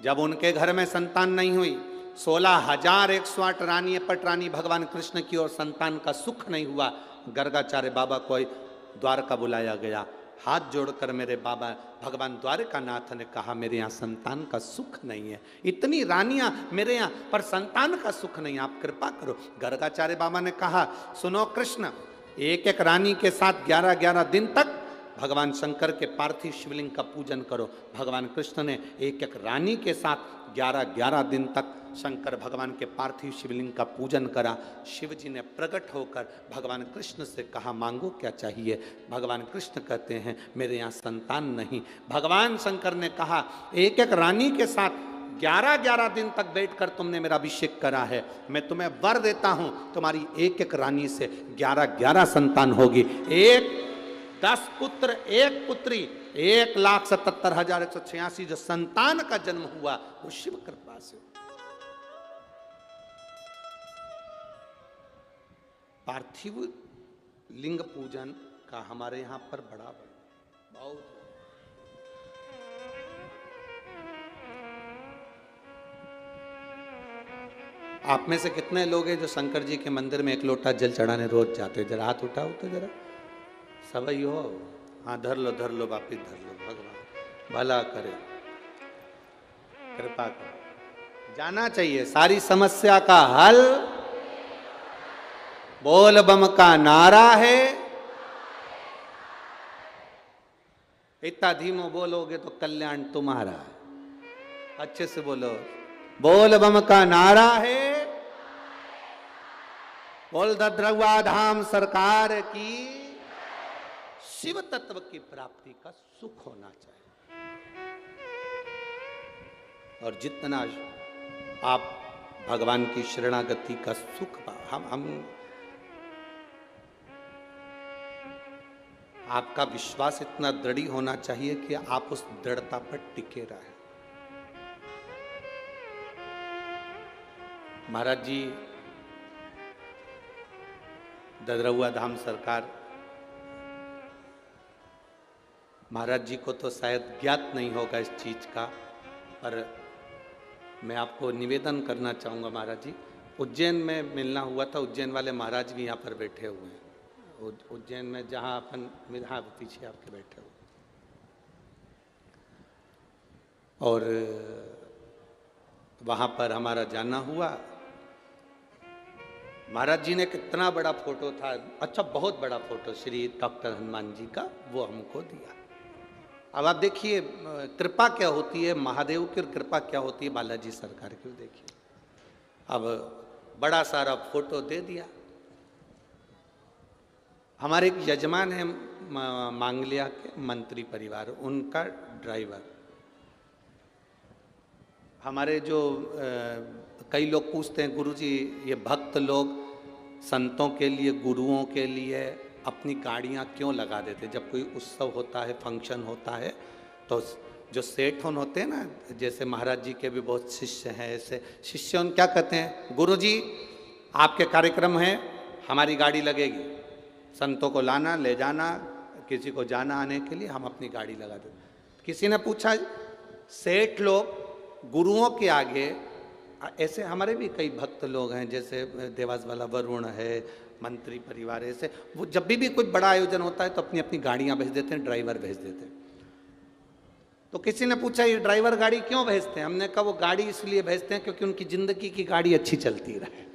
जब उनके घर में संतान नहीं हुई, 16,108 रानी पटरानी भगवान कृष्ण की और संतान का सुख नहीं हुआ, गर्गाचार्य बाबा को द्वारका बुलाया गया। हाथ जोड़कर मेरे बाबा भगवान द्वारका नाथ ने कहा, मेरे यहाँ संतान का सुख नहीं है, इतनी रानियां मेरे यहाँ पर संतान का सुख नहीं, आप कृपा करो। गर्गाचार्य बाबा ने कहा, सुनो कृष्ण, एक एक रानी के साथ 11-11 दिन तक भगवान शंकर के पार्थिव शिवलिंग का पूजन करो। भगवान कृष्ण ने एक एक रानी के साथ 11-11 दिन तक शंकर भगवान के पार्थिव शिवलिंग का पूजन करा। शिव जी ने प्रकट होकर भगवान कृष्ण से कहा, मांगो क्या चाहिए। भगवान कृष्ण कहते हैं, मेरे यहाँ संतान नहीं। भगवान शंकर ने कहा, एक एक रानी के साथ 11-11 दिन तक बैठकर तुमने मेरा अभिषेक करा है, मैं तुम्हें वर देता हूं, तुम्हारी एक एक रानी से 11-11 संतान होगी। 10 पुत्र 1 पुत्री, 1,77,186 जो संतान का जन्म हुआ वो शिव कृपा से। पार्थिव लिंग पूजन का हमारे यहाँ पर बड़ा बहुत। आप में से कितने लोग हैं जो शंकर जी के मंदिर में 1 लोटा जल चढ़ाने रोज जाते? जरा हाथ उठाओ तो जरा, सब ही हो। हाँ, धर लो वापिस धर लो। भगवान भला करे, कृपा करे, जाना चाहिए। सारी समस्या का हल बोल बम का नारा है। इतना धीमो बोलोगे तो कल्याण तुम्हारा है। अच्छे से बोलो, बोल बम का नारा है, बोल ददरउआ धाम सरकार की, शिव तत्व की प्राप्ति का सुख होना चाहिए। और जितना आप भगवान की शरणागति का सुख हम आपका विश्वास इतना दृढ़ होना चाहिए कि आप उस दृढ़ता पर टिके रहे। महाराज जी, ददरउआ धाम सरकार, महाराज जी को तो शायद ज्ञात नहीं होगा इस चीज का, पर मैं आपको निवेदन करना चाहूँगा। महाराज जी, उज्जैन में मिलना हुआ था, उज्जैन वाले महाराज भी यहाँ पर बैठे हुए हैं। उज्जैन में जहाँ अपन, हाँ पीछे आपके बैठे हुए, और वहाँ पर हमारा जाना हुआ। महाराज जी ने कितना बड़ा फोटो था, अच्छा बहुत बड़ा फोटो श्री डॉक्टर हनुमान जी का, वो हमको दिया। अब आप देखिए कृपा क्या होती है, महादेव की कृपा क्या होती है, बालाजी सरकार की देखिए। अब बड़ा सारा फोटो दे दिया। हमारे एक यजमान हैं मांगलिया के मंत्री परिवार, उनका ड्राइवर। हमारे जो कई लोग पूछते हैं, गुरुजी ये भक्त लोग संतों के लिए, गुरुओं के लिए अपनी गाड़ियाँ क्यों लगा देते? जब कोई उत्सव होता है, फंक्शन होता है, तो जो सेठ होते हैं ना, जैसे महाराज जी के भी बहुत शिष्य हैं, ऐसे शिष्य उन क्या कहते हैं, गुरुजी आपके कार्यक्रम है, हमारी गाड़ी लगेगी, संतों को लाना ले जाना, किसी को जाना आने के लिए हम अपनी गाड़ी लगा देते। किसी ने पूछा, सेठ लोग गुरुओं के आगे, ऐसे हमारे भी कई भक्त लोग हैं, जैसे देवास वाला वरुण है, मंत्री परिवार, ऐसे वो जब भी कोई बड़ा आयोजन होता है तो अपनी अपनी गाड़ियां भेज देते हैं, ड्राइवर भेज देते हैं। तो किसी ने पूछा ये ड्राइवर गाड़ी क्यों भेजते हैं? हमने कहा वो गाड़ी इसलिए भेजते हैं क्योंकि उनकी जिंदगी की गाड़ी अच्छी चलती रहे।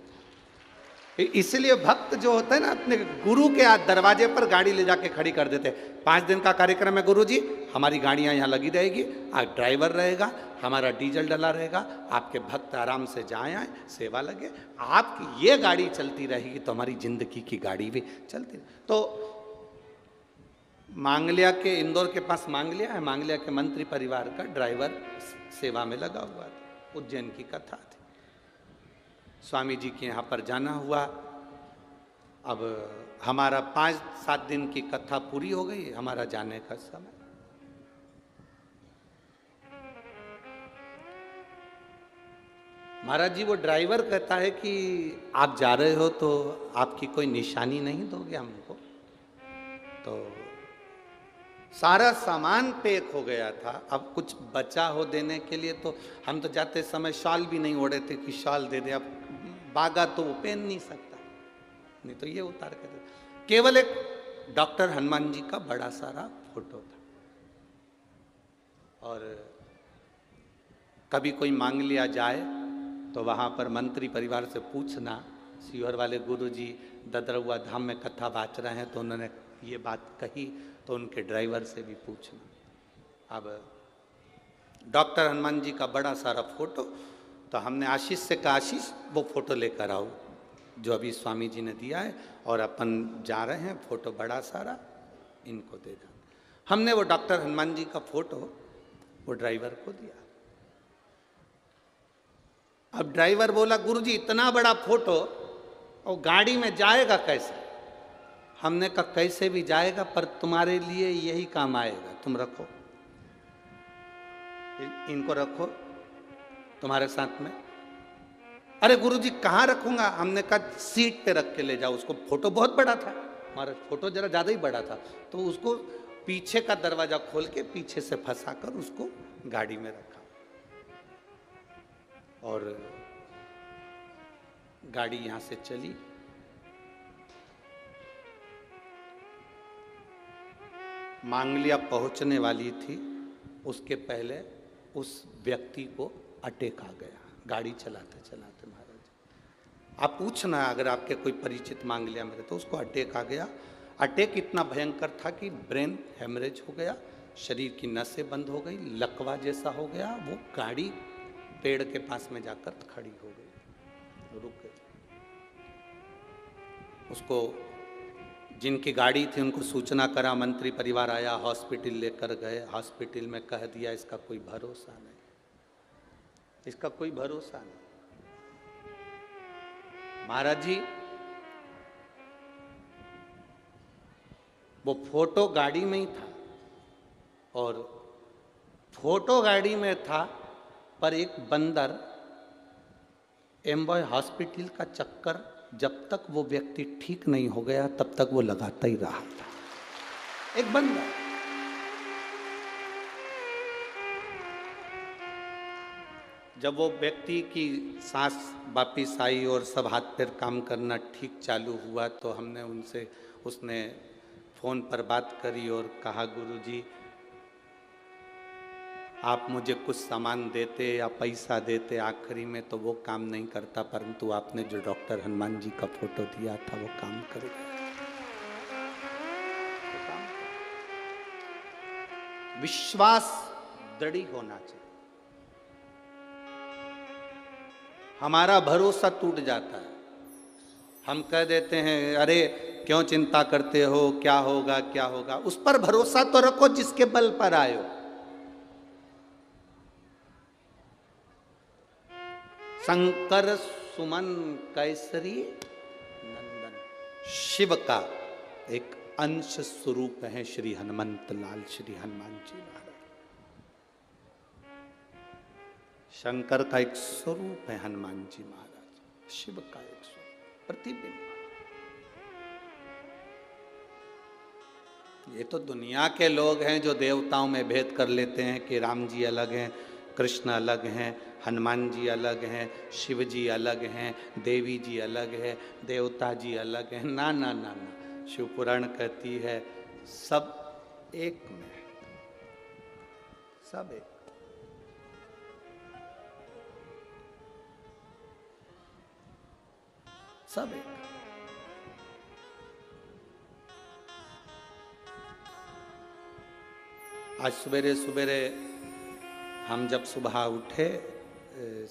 इसलिए भक्त जो होता है ना, अपने गुरु के दरवाजे पर गाड़ी ले जाके खड़ी कर देते हैं। 5 दिन का कार्यक्रम है गुरुजी, हमारी गाड़ियां यहाँ लगी रहेगी, आज ड्राइवर रहेगा, हमारा डीजल डला रहेगा, आपके भक्त आराम से जाए आए, सेवा लगे, आपकी ये गाड़ी चलती रहेगी तो हमारी जिंदगी की गाड़ी भी चलती रहे। तो मांगलिया के, इंदौर के पास मांगलिया है, मांगलिया के मंत्री परिवार का ड्राइवर सेवा में लगा हुआ था। उज्जैन की कथा थी, स्वामी जी के यहाँ पर जाना हुआ। अब हमारा 5-7 दिन की कथा पूरी हो गई, हमारा जाने का समय। महाराज जी वो ड्राइवर कहता है कि आप जा रहे हो तो आपकी कोई निशानी नहीं दोगे हमको? तो सारा सामान पैक हो गया था, अब कुछ बचा हो देने के लिए, तो हम तो जाते समय शॉल भी नहीं ओढ़े थे कि शॉल दे दे। अब बागा तो वो पहन नहीं सकता, नहीं तो ये उतार के दे। केवल एक डॉक्टर हनुमान जी का बड़ा सारा फोटो था। और कभी कोई मांग लिया जाए तो वहाँ पर मंत्री परिवार से पूछना, सीहोर वाले गुरुजी ददरुआ धाम में कथा बाँच रहे हैं तो उन्होंने ये बात कही, तो उनके ड्राइवर से भी पूछना। अब डॉक्टर हनुमान जी का बड़ा सारा फोटो, तो हमने आशीष से कहा, आशीष वो फोटो लेकर आओ जो अभी स्वामी जी ने दिया है, और अपन जा रहे हैं, फोटो बड़ा सारा इनको दे दो। हमने वो डॉक्टर हनुमान जी का फोटो वो ड्राइवर को दिया। अब ड्राइवर बोला, गुरुजी इतना बड़ा फोटो और गाड़ी में जाएगा कैसे? हमने कहा कैसे भी जाएगा, पर तुम्हारे लिए यही काम आएगा, तुम रखो, इनको रखो तुम्हारे साथ में। अरे गुरुजी कहाँ रखूंगा? हमने कहा सीट पे रख के ले जाओ उसको। फोटो बहुत बड़ा था, हमारा फोटो जरा ज्यादा ही बड़ा था, तो उसको पीछे का दरवाजा खोल के पीछे से फंसा कर उसको गाड़ी में रखा, और गाड़ी यहां से चली। मांगलिया पहुंचने वाली थी, उसके पहले उस व्यक्ति को अटैक आ गया, गाड़ी चलाते चलाते। महाराज आप पूछना, अगर आपके कोई परिचित मांगलिया में तो उसको अटैक आ गया। अटैक इतना भयंकर था कि ब्रेन हेमरेज हो गया, शरीर की नसें बंद हो गई, लकवा जैसा हो गया। वो गाड़ी पेड़ के पास में जाकर खड़ी हो गई, रुक गई। उसको जिनकी गाड़ी थी उनको सूचना करा, मंत्री परिवार आया, हॉस्पिटल लेकर गए। हॉस्पिटल में कह दिया इसका कोई भरोसा नहीं, इसका कोई भरोसा नहीं। महाराज जी वो फोटो गाड़ी में ही था, और फोटो गाड़ी में था, पर एक बंदर एम्बॉय हॉस्पिटल का चक्कर जब तक वो व्यक्ति ठीक नहीं हो गया तब तक वो लगाता ही रहा था। एक बंदर, जब वो व्यक्ति की सांस वापिस आई और सब हाथ पैर काम करना ठीक चालू हुआ, तो हमने उनसे, उसने फ़ोन पर बात करी और कहा, गुरुजी आप मुझे कुछ सामान देते या पैसा देते आखिरी में तो वो काम नहीं करता, परंतु आपने जो डॉक्टर हनुमान जी का फोटो दिया था वो काम करेगा। विश्वास दृढ़ होना चाहिए। हमारा भरोसा टूट जाता है, हम कह देते हैं अरे क्यों चिंता करते हो, क्या होगा क्या होगा। उस पर भरोसा तो रखो जिसके बल पर आए हो। शंकर सुमन कैसरी नंदन, शिव का एक अंश स्वरूप है श्री हनुमंत लाल, श्री हनुमान जी महाराज। शंकर का एक स्वरूप है हनुमान जी महाराज, शिव का एक स्वरूप, प्रतिबिंब। ये तो दुनिया के लोग हैं जो देवताओं में भेद कर लेते हैं कि राम जी अलग हैं, कृष्ण अलग हैं, हनुमान जी अलग हैं, शिव जी अलग हैं, देवी जी अलग है, देवता जी अलग हैं। ना ना ना ना, शिव पुराण कहती है सब एक में है, सब एक। सब एक। आज सवेरे सवेरे हम जब सुबह उठे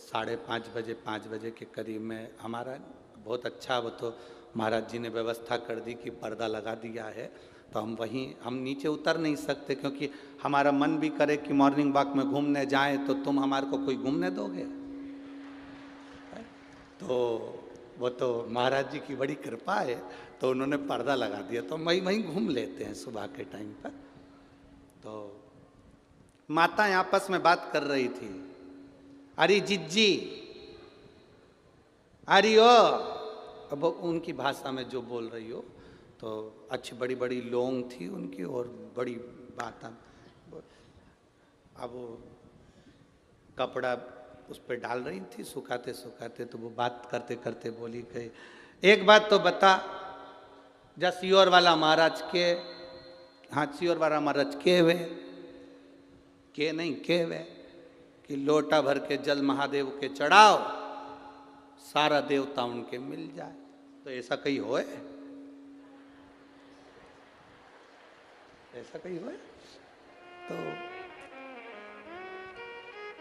5:30 बजे, 5 बजे के करीब में, हमारा बहुत अच्छा, वो तो महाराज जी ने व्यवस्था कर दी कि पर्दा लगा दिया है, तो हम नीचे उतर नहीं सकते क्योंकि हमारा मन भी करे कि मॉर्निंग वॉक में घूमने जाएं, तो तुम हमारे को कोई घूमने दोगे? तो वो तो महाराज जी की बड़ी कृपा है, तो उन्होंने पर्दा लगा दिया, तो वहीं घूम लेते हैं सुबह के टाइम पर। तो माताएं आपस में बात कर रही थी, अरे जिज्जी, अरे ओ, अब उनकी भाषा में जो बोल रही हो, तो अच्छी बड़ी बड़ी लोंग थी उनकी और बड़ी बात। अब वो कपड़ा उस पर डाल रही थी सुखाते सुखाते, तो वो बात करते करते बोली गई, एक बात तो बता, जा सियोर वाला महाराज के, हाँ सियोर वाला महाराज के वे, के नहीं के वे, कि लोटा भर के जल महादेव के चढ़ाओ, सारा देवता उनके मिल जाए। तो ऐसा कहीं होए? ऐसा कहीं होए? तो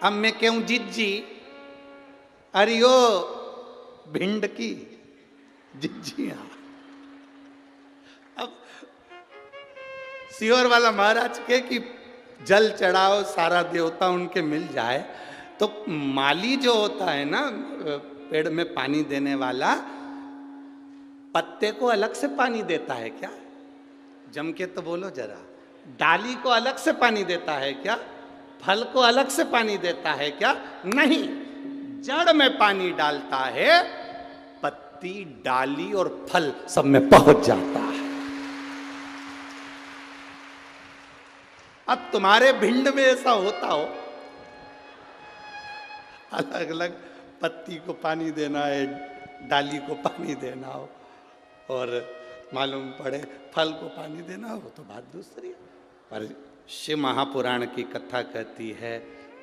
अब मैं कहूं जिज्जी, अरे ओ भिंड की जिज्जियां, अब सियोर वाला महाराज के कि जल चढ़ाओ सारा देवता उनके मिल जाए, तो माली जो होता है ना पेड़ में पानी देने वाला, पत्ते को अलग से पानी देता है क्या? जम के तो बोलो जरा। डाली को अलग से पानी देता है क्या? फल को अलग से पानी देता है क्या? नहीं, जड़ में पानी डालता है, पत्ती, डाली और फल सब में पहुंच जाता है। अब तुम्हारे भिंड में ऐसा होता हो, अलग अलग पत्ती को पानी देना है, डाली को पानी देना हो, और मालूम पड़े फल को पानी देना हो, तो बात दूसरी है। पर शिव महापुराण की कथा कहती है,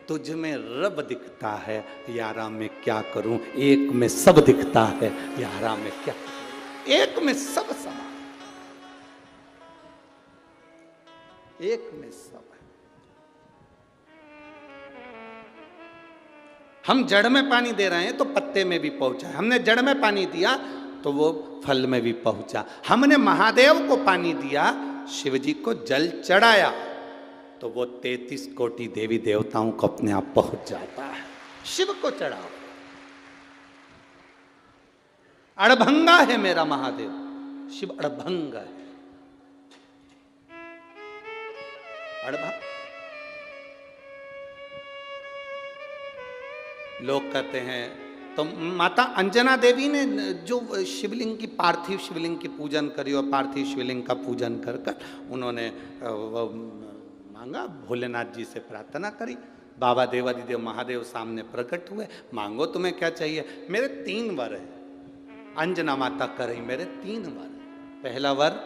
तुझ में रब दिखता है यारा में क्या करूं, एक में सब दिखता है यारा में क्या करूं। एक में सब समान, एक में सब है। हम जड़ में पानी दे रहे हैं तो पत्ते में भी पहुंचा है, हमने जड़ में पानी दिया तो वो फल में भी पहुंचा। हमने महादेव को पानी दिया, शिव जी को जल चढ़ाया, तो वो 33 कोटि देवी देवताओं को अपने आप पहुंच जाता है। शिव को चढ़ाओ, अड़भंगा है मेरा महादेव, शिव अड़भंगा है। अड़भंग लोग कहते हैं, तो माता अंजना देवी ने जो शिवलिंग की, पार्थिव शिवलिंग की पूजन करी, और पार्थिव शिवलिंग का पूजन कर कर उन्होंने वो मांगा, भोलेनाथ जी से प्रार्थना करी, बाबा देवादिदेव महादेव सामने प्रकट हुए, मांगो तुम्हें क्या चाहिए। मेरे 3 वर है, अंजना माता कर रही, मेरे 3 वर है। पहला वर,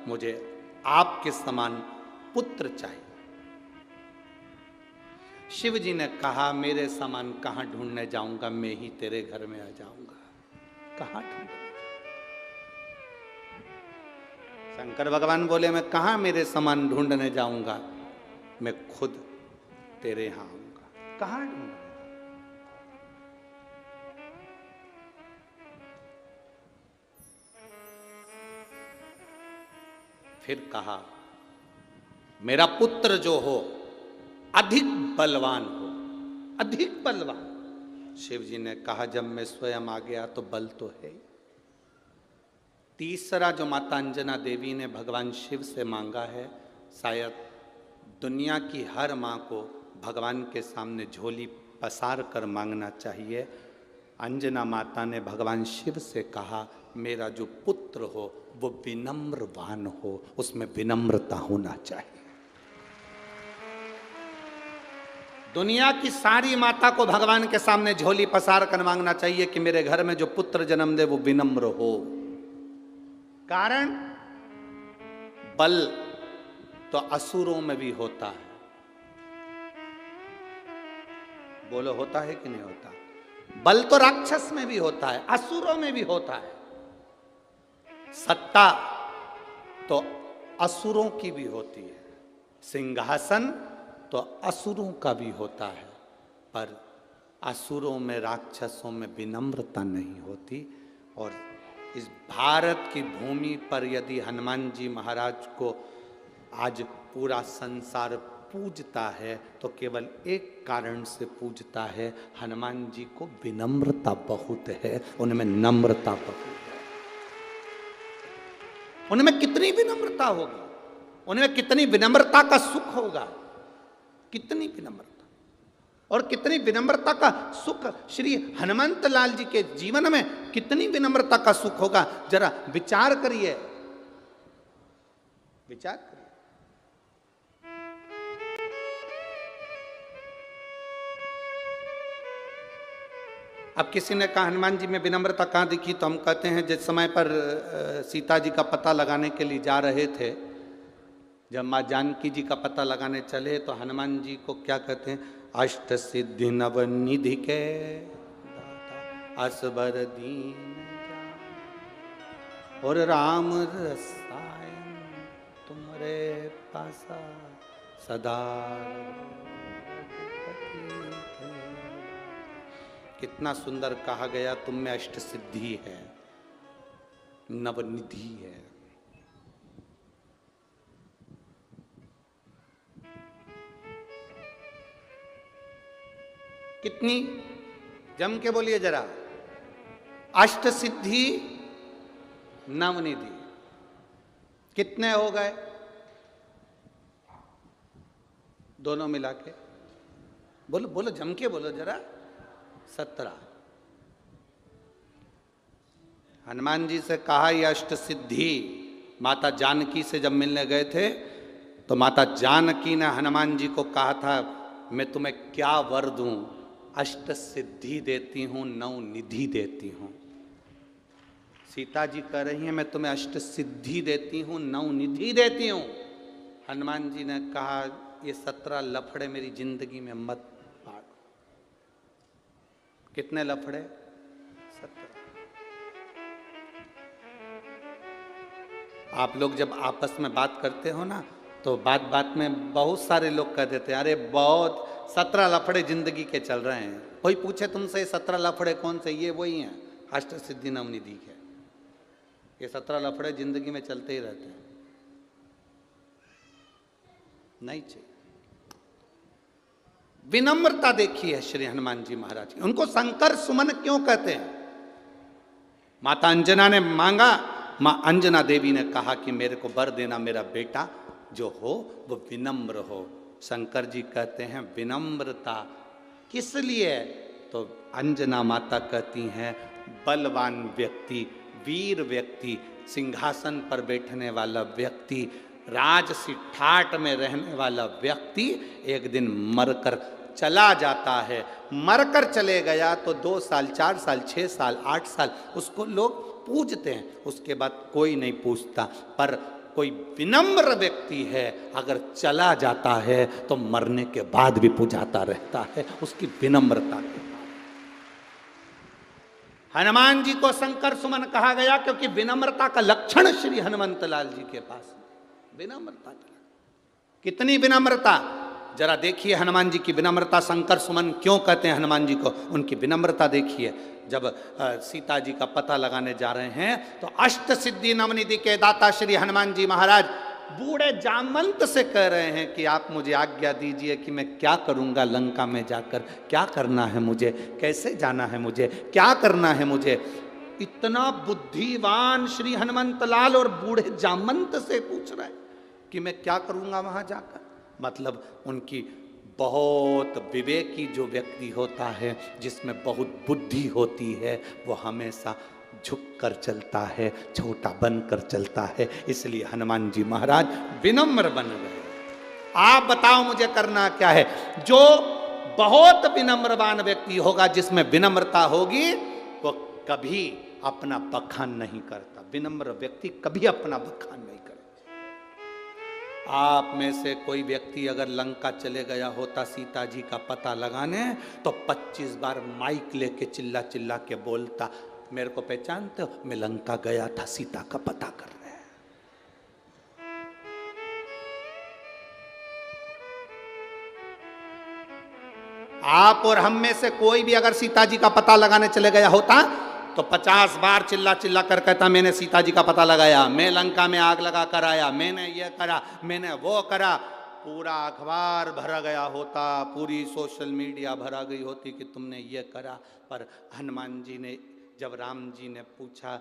मुझे आपके समान पुत्र चाहिए। शिव जी ने कहा, मेरे समान कहाँ ढूंढने जाऊंगा, मैं ही तेरे घर में आ जाऊंगा, कहाँ ढूंढने। शंकर भगवान बोले, मैं कहाँ मेरे समान ढूंढने जाऊंगा, मैं खुद तेरे यहां आऊंगा, कहाँ ढूंढने। फिर कहा मेरा पुत्र जो हो अधिक बलवान हो, अधिक बलवान। शिव जी ने कहा जब मैं स्वयं आ गया तो बल तो है। तीसरा जो माता अंजना देवी ने भगवान शिव से मांगा है, शायद दुनिया की हर माँ को भगवान के सामने झोली पसार कर मांगना चाहिए। अंजना माता ने भगवान शिव से कहा मेरा जो पुत्र हो वो विनम्रवान हो, उसमें विनम्रता होना चाहिए। दुनिया की सारी माता को भगवान के सामने झोली पसार कर मांगना चाहिए कि मेरे घर में जो पुत्र जन्म दे वो विनम्र हो। कारण बल तो असुरों में भी होता है। बोलो होता है कि नहीं होता? बल तो राक्षस में भी होता है, असुरों में भी होता है। सत्ता तो असुरों की भी होती है, सिंहासन तो असुरों का भी होता है, पर असुरों में, राक्षसों में विनम्रता नहीं होती। और इस भारत की भूमि पर यदि हनुमान जी महाराज को आज पूरा संसार पूजता है तो केवल एक कारण से पूजता है, हनुमान जी को विनम्रता बहुत है, उनमें नम्रता बहुत है। उनमें कितनी विनम्रता होगी, उनमें कितनी विनम्रता का सुख होगा, कितनी विनम्रता और कितनी विनम्रता का सुख श्री हनुमंत लाल जी के जीवन में कितनी विनम्रता का सुख होगा, जरा विचार करिए, विचार करिए। अब किसी ने कहा हनुमान जी में विनम्रता कहाँ दिखी, तो हम कहते हैं जिस समय पर सीता जी का पता लगाने के लिए जा रहे थे, जब माँ जानकी जी का पता लगाने चले तो हनुमान जी को क्या कहते हैं, अष्ट सिद्धि नव निधि के दाता असबर दीन और राम रसायन तुम्हारे पासा सदा। कितना सुंदर कहा गया, तुम में अष्ट सिद्धि है, नवनिधि है। कितनी, जम के बोलिए जरा, अष्ट सिद्धि नवनिधि कितने हो गए दोनों मिला के? बोलो बोलो, जम के बोलो जरा। 17। हनुमान जी से कहा ये अष्ट सिद्धि। माता जानकी से जब मिलने गए थे तो माता जानकी ने हनुमान जी को कहा था मैं तुम्हें क्या वर दूं, अष्ट सिद्धि देती हूं, नौ निधि देती हूं। सीता जी कह रही हैं मैं तुम्हें अष्ट सिद्धि देती हूं, नौ निधि देती हूं। हनुमान जी ने कहा ये 17 लफड़े मेरी जिंदगी में मत पाड़ो। कितने लफड़े? 17। आप लोग जब आपस में बात करते हो ना तो बात बात में बहुत सारे लोग कह देते हैं अरे बहुत 17 लफड़े जिंदगी के चल रहे हैं। कोई पूछे तुमसे 17 लफड़े कौन से, ये वही हैं अष्ट सिद्धि नवनिधि के। ये 17 लफड़े जिंदगी में चलते ही रहते हैं, नहीं चाहिए। विनम्रता देखी है श्री हनुमान जी महाराज की। उनको शंकर सुमन क्यों कहते हैं? माता अंजना ने मांगा, मां अंजना देवी ने कहा कि मेरे को वर देना, मेरा बेटा जो हो वो विनम्र हो। शंकर जी कहते हैं विनम्रता किस लिए? तो अंजना माता कहती हैं बलवान व्यक्ति, वीर व्यक्ति, सिंहासन पर बैठने वाला व्यक्ति, राजसी ठाट में रहने वाला व्यक्ति एक दिन मरकर चला जाता है। मरकर चले गया तो 2 साल, 4 साल, 6 साल, 8 साल उसको लोग पूजते हैं, उसके बाद कोई नहीं पूछता। पर कोई विनम्र व्यक्ति है अगर चला जाता है तो मरने के बाद भी पूजाता रहता है, उसकी विनम्रता के। हनुमान जी को शंकर सुमन कहा गया क्योंकि विनम्रता का लक्षण श्री हनुमंत लाल जी के पास विनम्रता का। कितनी विनम्रता, जरा देखिए हनुमान जी की विनम्रता। शंकर सुमन क्यों कहते हैं हनुमान जी को? उनकी विनम्रता देखिए। जब सीता जी का पता लगाने जा रहे हैं तो अष्ट सिद्धि नवनिधि के दाता श्री हनुमान जी महाराज बूढ़े जामवंत से कह रहे हैं कि आप मुझे आज्ञा दीजिए कि मैं क्या करूंगा लंका में जाकर, क्या करना है मुझे, कैसे जाना है मुझे, क्या करना है मुझे। इतना बुद्धिवान श्री हनुमंत लाल और बूढ़े जामवंत से पूछ रहे हैं कि मैं क्या करूंगा वहां जाकर। मतलब उनकी बहुत विवेकी जो व्यक्ति होता है, जिसमें बहुत बुद्धि होती है, वो हमेशा झुक कर चलता है, छोटा बनकर चलता है। इसलिए हनुमान जी महाराज विनम्र बन गए। आप बताओ मुझे करना क्या है। जो बहुत विनम्रवान व्यक्ति होगा, जिसमें विनम्रता होगी, वो कभी अपना बखान नहीं करता। विनम्र व्यक्ति कभी अपना बखान नहीं करता। आप में से कोई व्यक्ति अगर लंका चले गया होता सीता जी का पता लगाने, तो 25 बार माइक लेके चिल्ला चिल्ला के बोलता, मेरे को पहचानते हो, मैं लंका गया था सीता का पता करने। आप और हम में से कोई भी अगर सीता जी का पता लगाने चले गया होता, तो 50 बार चिल्ला चिल्ला कर कहता, मैंने सीता जी का पता लगाया, मैं लंका में आग लगा कर आया, मैंने ये करा, मैंने वो करा। पूरा अखबार भरा गया होता, पूरी सोशल मीडिया भरा गई होती कि तुमने ये करा। पर हनुमान जी ने, जब राम जी ने पूछा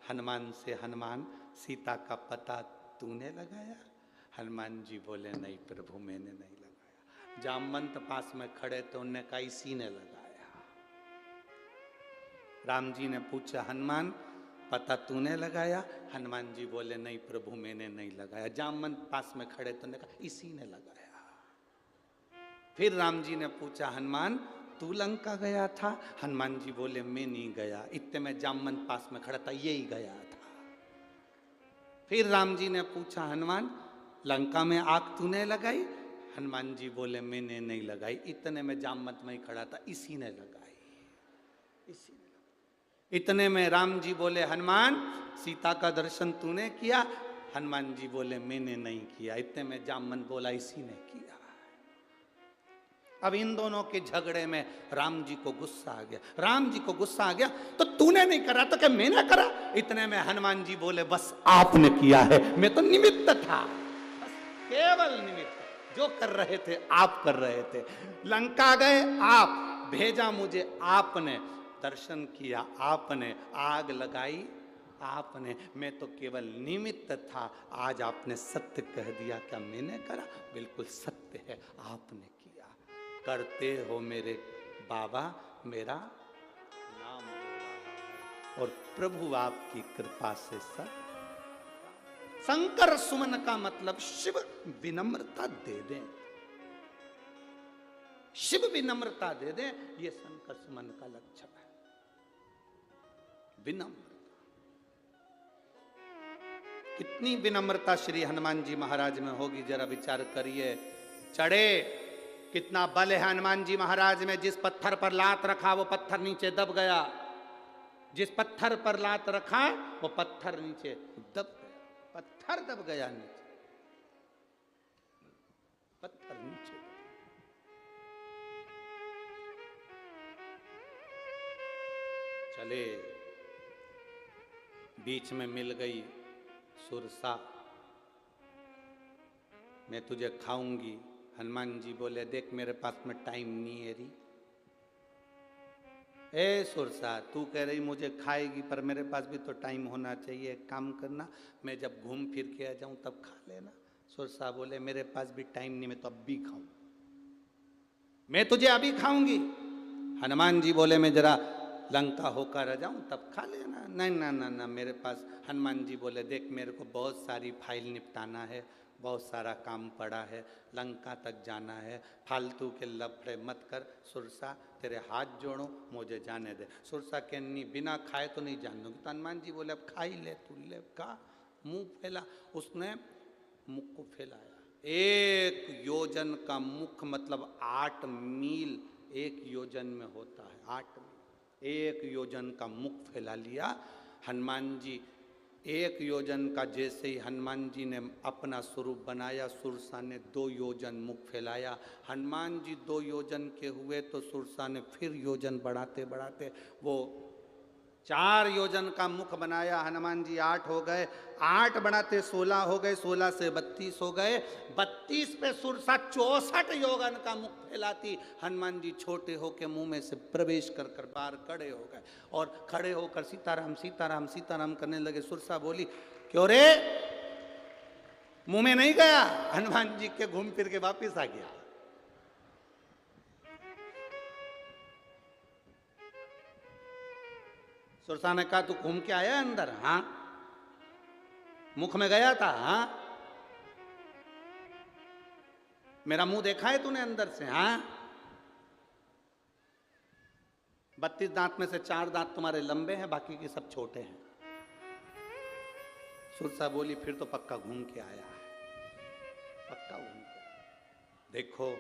हनुमान से, हनुमान सीता का पता तूने लगाया? हनुमान जी बोले, नहीं प्रभु मैंने नहीं लगाया। जामवंत पास में खड़े थे, उनने कहा इसी ने लगाया। राम जी ने पूछा, हनुमान पता तूने लगाया? हनुमान जी बोले, नहीं प्रभु मैंने नहीं लगाया। जामवंत पास में खड़े तो ने कहा इसी ने लगाया। फिर राम जी ने पूछा, हनुमान तू लंका गया था? हनुमान जी बोले, मैं नहीं गया। इतने में जामवंत पास में खड़ा था, यही गया था। फिर राम जी ने पूछा, हनुमान लंका में आग तूने लगाई? हनुमान जी बोले, मैंने नहीं लगाई। इतने में जामवंत में ही खड़ा था, इसी ने लगाई, इसी ने। इतने में राम जी बोले, हनुमान सीता का दर्शन तूने किया? हनुमान जी बोले, मैंने नहीं किया। इतने में जामवंत बोला, इसी ने किया। अब इन दोनों के झगड़े में राम जी को गुस्सा आ गया। राम जी को गुस्सा आ गया, तो तूने नहीं करा तो क्या मैंने करा? इतने में हनुमान जी बोले, बस आपने किया है, मैं तो निमित्त था, बस केवल निमित्त। जो कर रहे थे आप कर रहे थे। लंका गए आप, भेजा मुझे आपने, दर्शन किया आपने, आग लगाई आपने, मैं तो केवल निमित्त था। आज आपने सत्य कह दिया, क्या मैंने करा? बिल्कुल सत्य है, आपने किया। करते हो मेरे बाबा, मेरा नाम हो रहा है, और प्रभु आपकी कृपा से सब। शंकर सुमन का मतलब शिव विनम्रता दे दें, शिव विनम्रता दे दें, ये शंकर सुमन का लक्षण है, विनम्रता। कितनी विनम्रता श्री हनुमान जी महाराज में होगी, जरा विचार करिए। चढ़े, कितना बल है हनुमान जी महाराज में। जिस पत्थर पर लात रखा वो पत्थर नीचे दब गया, जिस पत्थर पर लात रखा वो पत्थर नीचे दब गया, पत्थर दब गया नीचे, पत्थर नीचे। चले, बीच में मिल गई सुरसा, मैं तुझे खाऊंगी। हनुमान जी बोले, देख मेरे पास में टाइम नहीं है री। ए सुरसा, तू कह रही मुझे खाएगी, पर मेरे पास भी तो टाइम होना चाहिए। एक काम करना, मैं जब घूम फिर के आ जाऊं तब खा लेना। सुरसा बोले, मेरे पास भी टाइम नहीं, मैं तो अब भी खाऊं, मैं तुझे अभी खाऊंगी। हनुमान जी बोले, मैं जरा लंका होकर आ जाऊं तब खा लेना। नहीं ना ना ना, मेरे पास। हनुमान जी बोले, देख मेरे को बहुत सारी फाइल निपटाना है, बहुत सारा काम पड़ा है, लंका तक जाना है, फालतू के लफड़े मत कर। सुरसा तेरे हाथ जोड़ो, मुझे जाने दे। सुरसा कहनी, बिना खाए तो नहीं जान दूंगी। तो हनुमान जी बोले, अब खा ही ले, तू ले खा। मुंह फैला, उसने मुख को फैलाया। 1 योजन का मुख मतलब 8 मील 1 योजन में होता है, 8 मील। 1 योजन का मुख फैला लिया हनुमान जी। 1 योजन का जैसे ही हनुमान जी ने अपना स्वरूप बनाया, सुरसा ने 2 योजन मुख फैलाया। हनुमान जी 2 योजन के हुए तो सुरसा ने फिर योजन बढ़ाते बढ़ाते वो 4 योजन का मुख बनाया हनुमान जी, 8 हो गए, 8 बढ़ाते 16 हो गए, 16 से 32 हो गए, 32 पे सुरसा 64 योजन का मुख फैलाती हनुमान जी छोटे होकर मुंह में से प्रवेश कर कर बाहर खड़े हो गए और खड़े होकर सीताराम सीताराम सीताराम करने लगे। सुरसा बोली, क्यों रे, मुंह में नहीं गया? हनुमान जी के घूम फिर के वापिस आ गया। सुरसा ने कहा, तू घूम के आया अंदर? हाँ। मुख में गया था? हाँ। मेरा मुंह देखा है तूने अंदर से? हाँ। 32 दांत में से 4 दांत तुम्हारे लंबे हैं, बाकी के सब छोटे हैं। सुरसा बोली, फिर तो पक्का घूम के आया है, पक्का घूम के। देखो,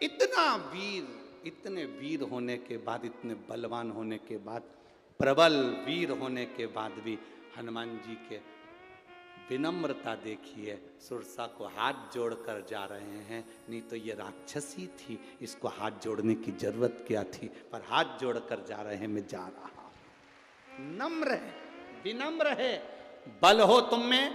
इतना वीर, इतने वीर होने के बाद, इतने बलवान होने के बाद, प्रबल वीर होने के बाद भी हनुमान जी के विनम्रता देखिए। सुरसा को हाथ जोड़कर जा रहे हैं, नहीं तो ये राक्षसी थी, इसको हाथ जोड़ने की जरूरत क्या थी, पर हाथ जोड़कर जा रहे हैं, मैं जा रहा हूं। नम्र है, विनम्र है। बल हो तुम में,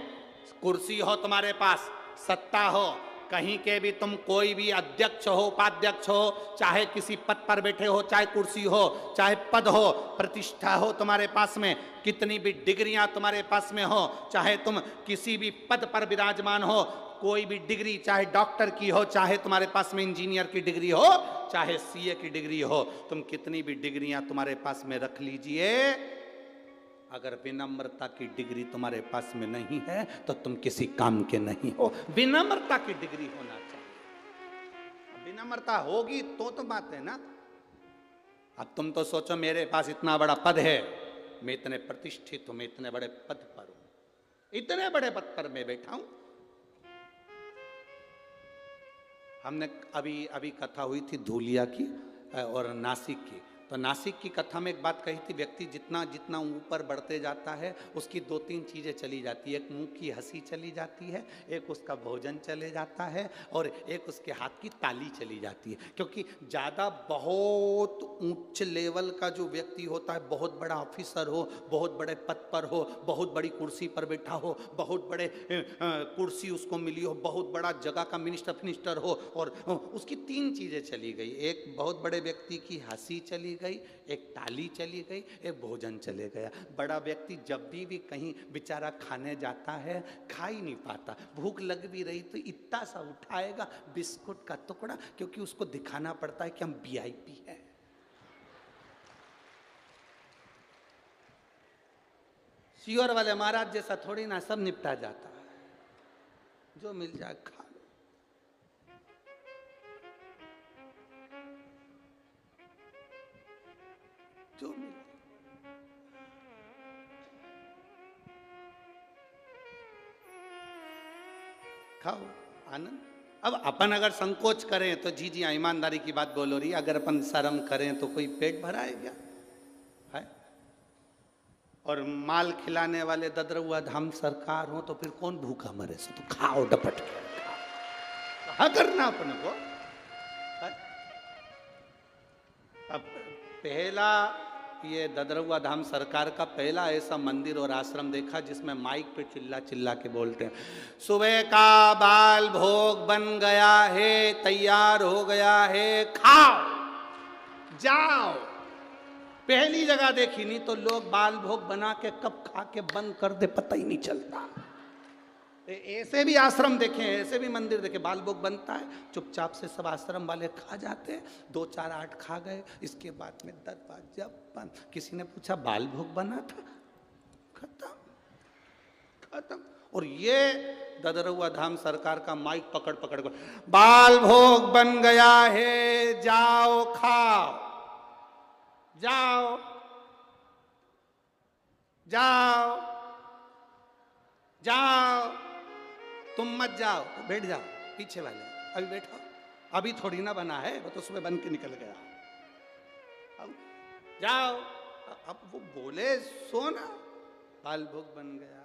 कुर्सी हो तुम्हारे पास, सत्ता हो, कहीं के भी तुम कोई भी अध्यक्ष हो, उपाध्यक्ष हो, चाहे किसी पद पर बैठे हो, चाहे कुर्सी हो, चाहे पद हो, प्रतिष्ठा हो तुम्हारे पास में, कितनी भी डिग्रियां तुम्हारे पास में हो, चाहे तुम किसी भी पद पर विराजमान हो, कोई भी डिग्री, चाहे डॉक्टर की हो, चाहे तुम्हारे पास में इंजीनियर की डिग्री हो, चाहे सीए की डिग्री हो, तुम कितनी भी डिग्रियां तुम्हारे पास में रख लीजिए, अगर विनम्रता की डिग्री तुम्हारे पास में नहीं है तो तुम किसी काम के नहीं हो। विनम्रता की डिग्री होना चाहिए। विनम्रता होगी तो बात है ना। अब तुम तो सोचो, मेरे पास इतना बड़ा पद है, मैं इतने प्रतिष्ठित हूं, मैं इतने बड़े पद पर हूं, इतने बड़े पद पर मैं बैठा हूं। हमने अभी कथा हुई थी धूलिया की और नासिक की। तो नासिक की कथा में एक बात कही थी, व्यक्ति जितना जितना ऊपर बढ़ते जाता है उसकी 2-3 चीज़ें चली जाती है। एक मुंह की हंसी चली जाती है, एक उसका भोजन चले जाता है, और एक उसके हाथ की ताली चली जाती है। क्योंकि ज़्यादा बहुत उच्च लेवल का जो व्यक्ति होता है, बहुत बड़ा ऑफिसर हो, बहुत बड़े पद पर हो, बहुत बड़ी कुर्सी पर बैठा हो, बहुत बड़े कुर्सी उसको मिली हो, बहुत बड़ा जगह का मिनिस्टर हो, और उसकी 3 चीज़ें चली गई। एक बहुत बड़े व्यक्ति की हंसी चली गई, एक ताली चली गई, एक भोजन चले गया। बड़ा व्यक्ति जब भी कहीं बेचारा खाने जाता है, खा ही नहीं पाता, भूख लग भी रही तो इतना सा उठाएगा बिस्कुट का टुकड़ा, क्योंकि उसको दिखाना पड़ता है कि हम वीआईपी हैं। सियोर वाले महाराज जैसा थोड़ी ना सब निपटा जाता है, जो मिल जाए खा लो। जो मिल खाओ, आनंद। अब अपन अगर संकोच करें तो जी ईमानदारी की बात बोलो रही, अगर अपन शर्म करें तो कोई पेट भराए क्या है? और माल खिलाने वाले ददरुआ धाम सरकार हो तो फिर कौन भूखा मरे? सो तो खाओ डपट के, कहा करना अपन को है? अब पहला ये ददरुआ धाम सरकार का पहला ऐसा मंदिर और आश्रम देखा जिसमें माइक पे चिल्ला चिल्ला के बोलते हैं, सुबह का बाल भोग बन गया है, तैयार हो गया है, खाओ जाओ। पहली जगह देखी, नहीं तो लोग बाल भोग बना के कब खा के बंद कर दे पता ही नहीं चलता। ऐसे भी आश्रम देखे, ऐसे भी मंदिर देखे, बाल भोग बनता है, चुपचाप से सब आश्रम वाले खा जाते हैं, 2 4 8 खा गए, इसके बाद में 10 बार जब बंद। किसी ने पूछा बाल भोग बना था? खत्म खत्म। और ये ददरुआ धाम सरकार का माइक पकड़ पकड़ कर, बाल भोग बन गया है, जाओ खाओ, जाओ जाओ जाओ, तुम मत जाओ, बैठ जाओ, पीछे वाले अभी बैठो, अभी थोड़ी ना बना है, वो तो सुबह बन के निकल गया, अब जाओ। अब वो बोले सोना, बाल भोग बन गया।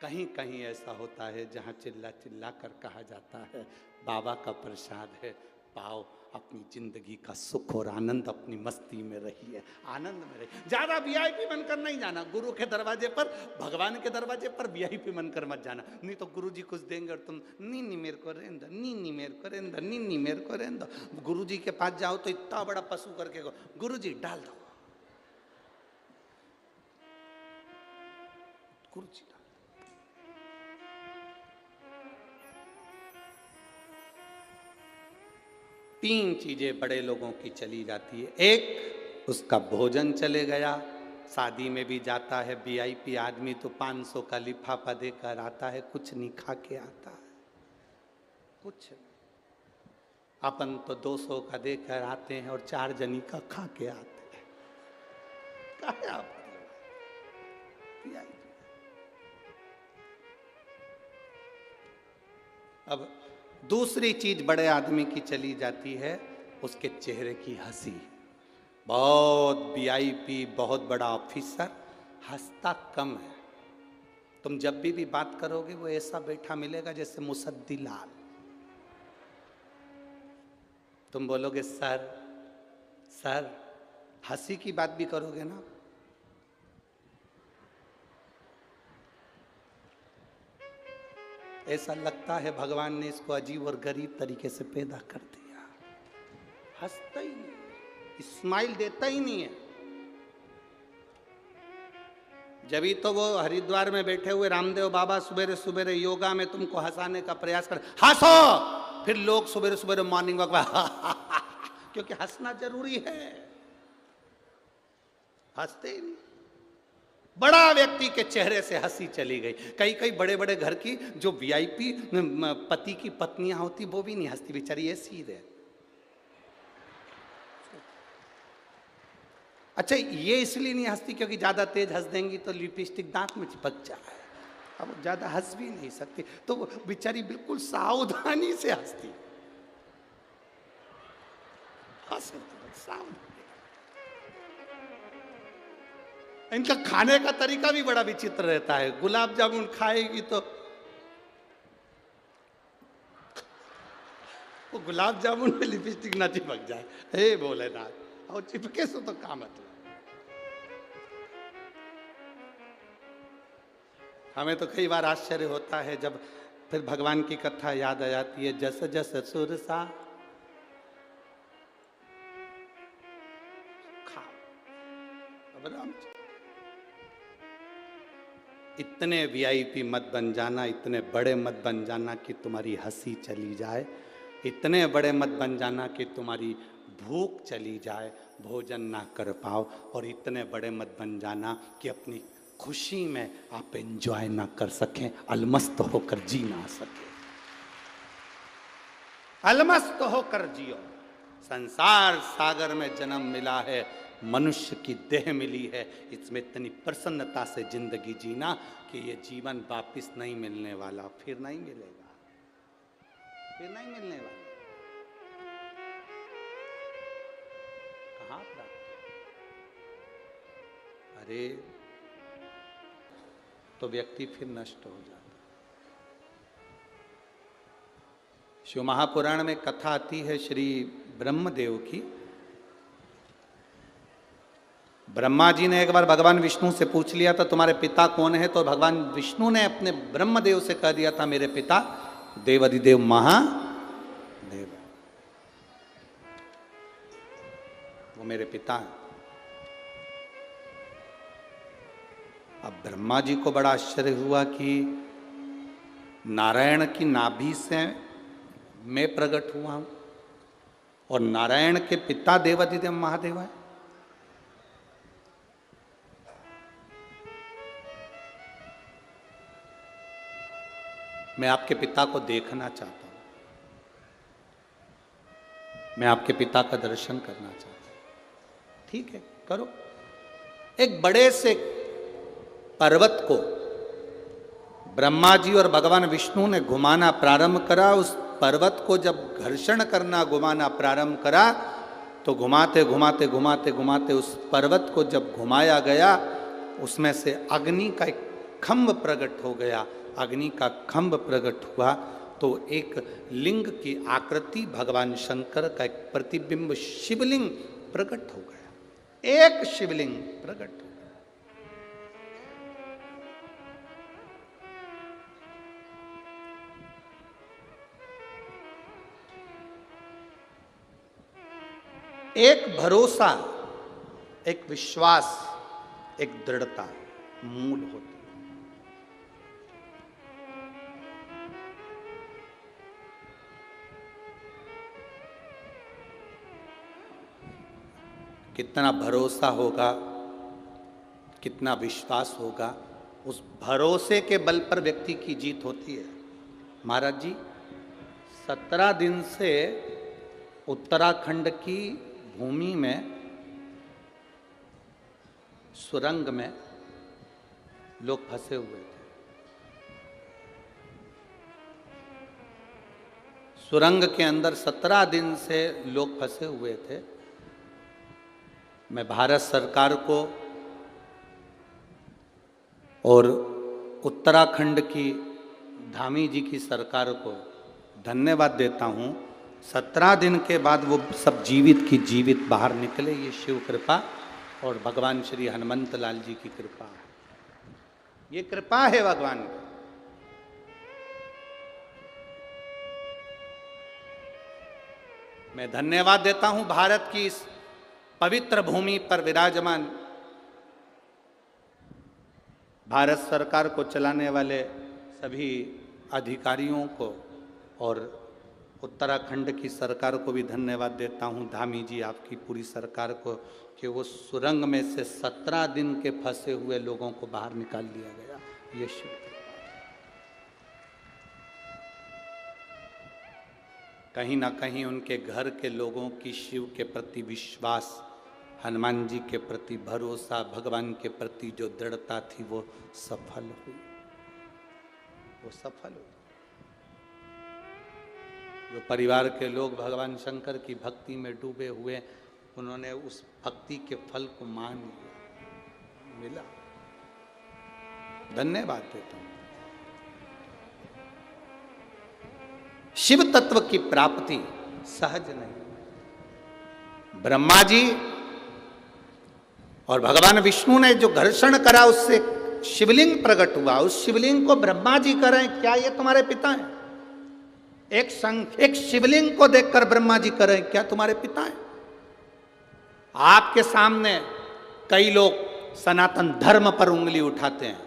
कहीं कहीं ऐसा होता है जहाँ चिल्ला चिल्ला कर कहा जाता है बाबा का प्रसाद है, पाओ, अपनी जिंदगी का सुख और आनंद अपनी मस्ती में रहिए, आनंद में रहिए। ज्यादा वीआईपी बनकर नहीं जाना, गुरु के दरवाजे पर, भगवान के दरवाजे पर वीआईपी बनकर मत जाना, नहीं तो गुरु जी कुछ देंगे और तुम नी मेरे को रेंद, नी मेरे को रेंद, नी मेरे को रेंद। गुरु जी के पास जाओ तो इतना बड़ा पशु करके गुरु जी डाल दो, गुरु जी डाल। तीन चीजें बड़े लोगों की चली जाती है। एक, उसका भोजन चले गया, शादी में भी जाता है वीआईपी आदमी तो 500 का लिफाफा देकर आता है, कुछ नहीं खा के आता है, कुछ। अपन तो 200 का देकर आते हैं और 4 जनी का खा के आते हैं। क्या आप अब दूसरी चीज बड़े आदमी की चली जाती है, उसके चेहरे की हंसी। बहुत वीआईपी, बहुत बड़ा ऑफिसर, हंसता कम है। तुम जब भी बात करोगे वो ऐसा बैठा मिलेगा जैसे मुसद्दी लाल। तुम बोलोगे सर सर, हंसी की बात भी करोगे ना, ऐसा लगता है भगवान ने इसको अजीब और गरीब तरीके से पैदा कर दिया। हंसता ही नहीं, स्माइल देता ही नहीं है। जब तो वो हरिद्वार में बैठे हुए रामदेव बाबा सुबेरे सुबेरे योगा में तुमको हंसाने का प्रयास कर, हंसो, फिर लोग सुबेरे सुबेरे मॉर्निंग वॉक क्योंकि हंसना जरूरी है, हंसते ही नहीं। बड़ा व्यक्ति के चेहरे से हंसी चली गई। कई कई बड़े बड़े घर की जो वीआईपी पति की पत्नियां होती वो भी नहीं हंसती, बेचारी ऐसी है। अच्छा, ये इसलिए नहीं हंसती क्योंकि ज्यादा तेज हंस देंगी तो लिपस्टिक दांत में चिपक जाए, अब ज्यादा हंस भी नहीं सकती, तो वो बेचारी बिल्कुल सावधानी से हंसती, सावधानी। इनका खाने का तरीका भी बड़ा विचित्र रहता है। गुलाब जामुन खाएगी तो वो गुलाब जामुन में लिपस्टिक ना चिपक जाए, हे भोलेनाथ, और चिपके सो तो काम मतलब। हमें तो कई बार आश्चर्य होता है जब फिर भगवान की कथा याद आ जाती है, जस जस सुरसा खाओ। अब राम इतने वीआईपी मत बन जाना, इतने बड़े मत बन जाना कि तुम्हारी हंसी चली जाए, इतने बड़े मत बन जाना कि तुम्हारी भूख चली जाए, भोजन ना कर पाओ, और इतने बड़े मत बन जाना कि अपनी खुशी में आप एंजॉय ना कर सकें, अलमस्त होकर जी ना सके। अलमस्त होकर जियो। संसार सागर में जन्म मिला है, मनुष्य की देह मिली है, इसमें इतनी प्रसन्नता से जिंदगी जीना कि ये जीवन वापिस नहीं मिलने वाला, फिर नहीं मिलेगा, फिर नहीं मिलने वाला। कहाँ प्राप्त? अरे तो व्यक्ति फिर नष्ट हो जाता। शिव महापुराण में कथा आती है श्री ब्रह्मदेव की। ब्रह्मा जी ने एक बार भगवान विष्णु से पूछ लिया था तुम्हारे पिता कौन है, तो भगवान विष्णु ने अपने ब्रह्मदेव से कह दिया था मेरे पिता देवाधिदेव महादेव, वो मेरे पिता हैं। अब ब्रह्मा जी को बड़ा आश्चर्य हुआ कि नारायण की नाभि से मैं प्रकट हुआ हूं और नारायण के पिता देवाधिदेव महादेव है। मैं आपके पिता को देखना चाहता हूं, मैं आपके पिता का दर्शन करना चाहता हूं। ठीक है, करो। एक बड़े से पर्वत को ब्रह्मा जी और भगवान विष्णु ने घुमाना प्रारंभ करा। उस पर्वत को जब घर्षण करना घुमाना प्रारंभ करा तो घुमाते घुमाते घुमाते घुमाते उस पर्वत को जब घुमाया गया, उसमें से अग्नि का एक खंभ प्रकट हो गया। अग्नि का खंभ प्रकट हुआ तो एक लिंग की आकृति भगवान शंकर का एक प्रतिबिंब शिवलिंग प्रकट हो गया, एक शिवलिंग प्रकट हो गया। एक भरोसा, एक विश्वास, एक दृढ़ता मूल होती है। कितना भरोसा होगा, कितना विश्वास होगा, उस भरोसे के बल पर व्यक्ति की जीत होती है। महाराज जी 17 दिन से उत्तराखंड की भूमि में सुरंग में लोग फंसे हुए थे। सुरंग के अंदर 17 दिन से लोग फंसे हुए थे। मैं भारत सरकार को और उत्तराखंड की धामी जी की सरकार को धन्यवाद देता हूँ। 17 दिन के बाद वो सब जीवित की जीवित बाहर निकले। ये शिव कृपा और भगवान श्री हनुमंत लाल जी की कृपा है। ये कृपा है भगवान की। मैं धन्यवाद देता हूं भारत की इस पवित्र भूमि पर विराजमान भारत सरकार को चलाने वाले सभी अधिकारियों को और उत्तराखंड की सरकार को भी धन्यवाद देता हूं, धामी जी आपकी पूरी सरकार को, कि वो सुरंग में से 17 दिन के फंसे हुए लोगों को बाहर निकाल लिया गया। ये शिव कहीं ना कहीं उनके घर के लोगों की शिव के प्रति विश्वास, हनुमान जी के प्रति भरोसा, भगवान के प्रति जो दृढ़ता थी वो सफल हुई, वो सफल हुई। जो परिवार के लोग भगवान शंकर की भक्ति में डूबे हुए, उन्होंने उस भक्ति के फल को मान लिया, मिला। धन्यवाद देता हूं। शिव तत्व की प्राप्ति सहज नहीं। ब्रह्मा जी और भगवान विष्णु ने जो घर्षण करा, उससे शिवलिंग प्रकट हुआ। उस शिवलिंग को ब्रह्मा जी करें, क्या ये तुम्हारे पिता हैं? एक शिवलिंग को देखकर ब्रह्मा जी करें, क्या तुम्हारे पिता हैं? आपके सामने कई लोग सनातन धर्म पर उंगली उठाते हैं,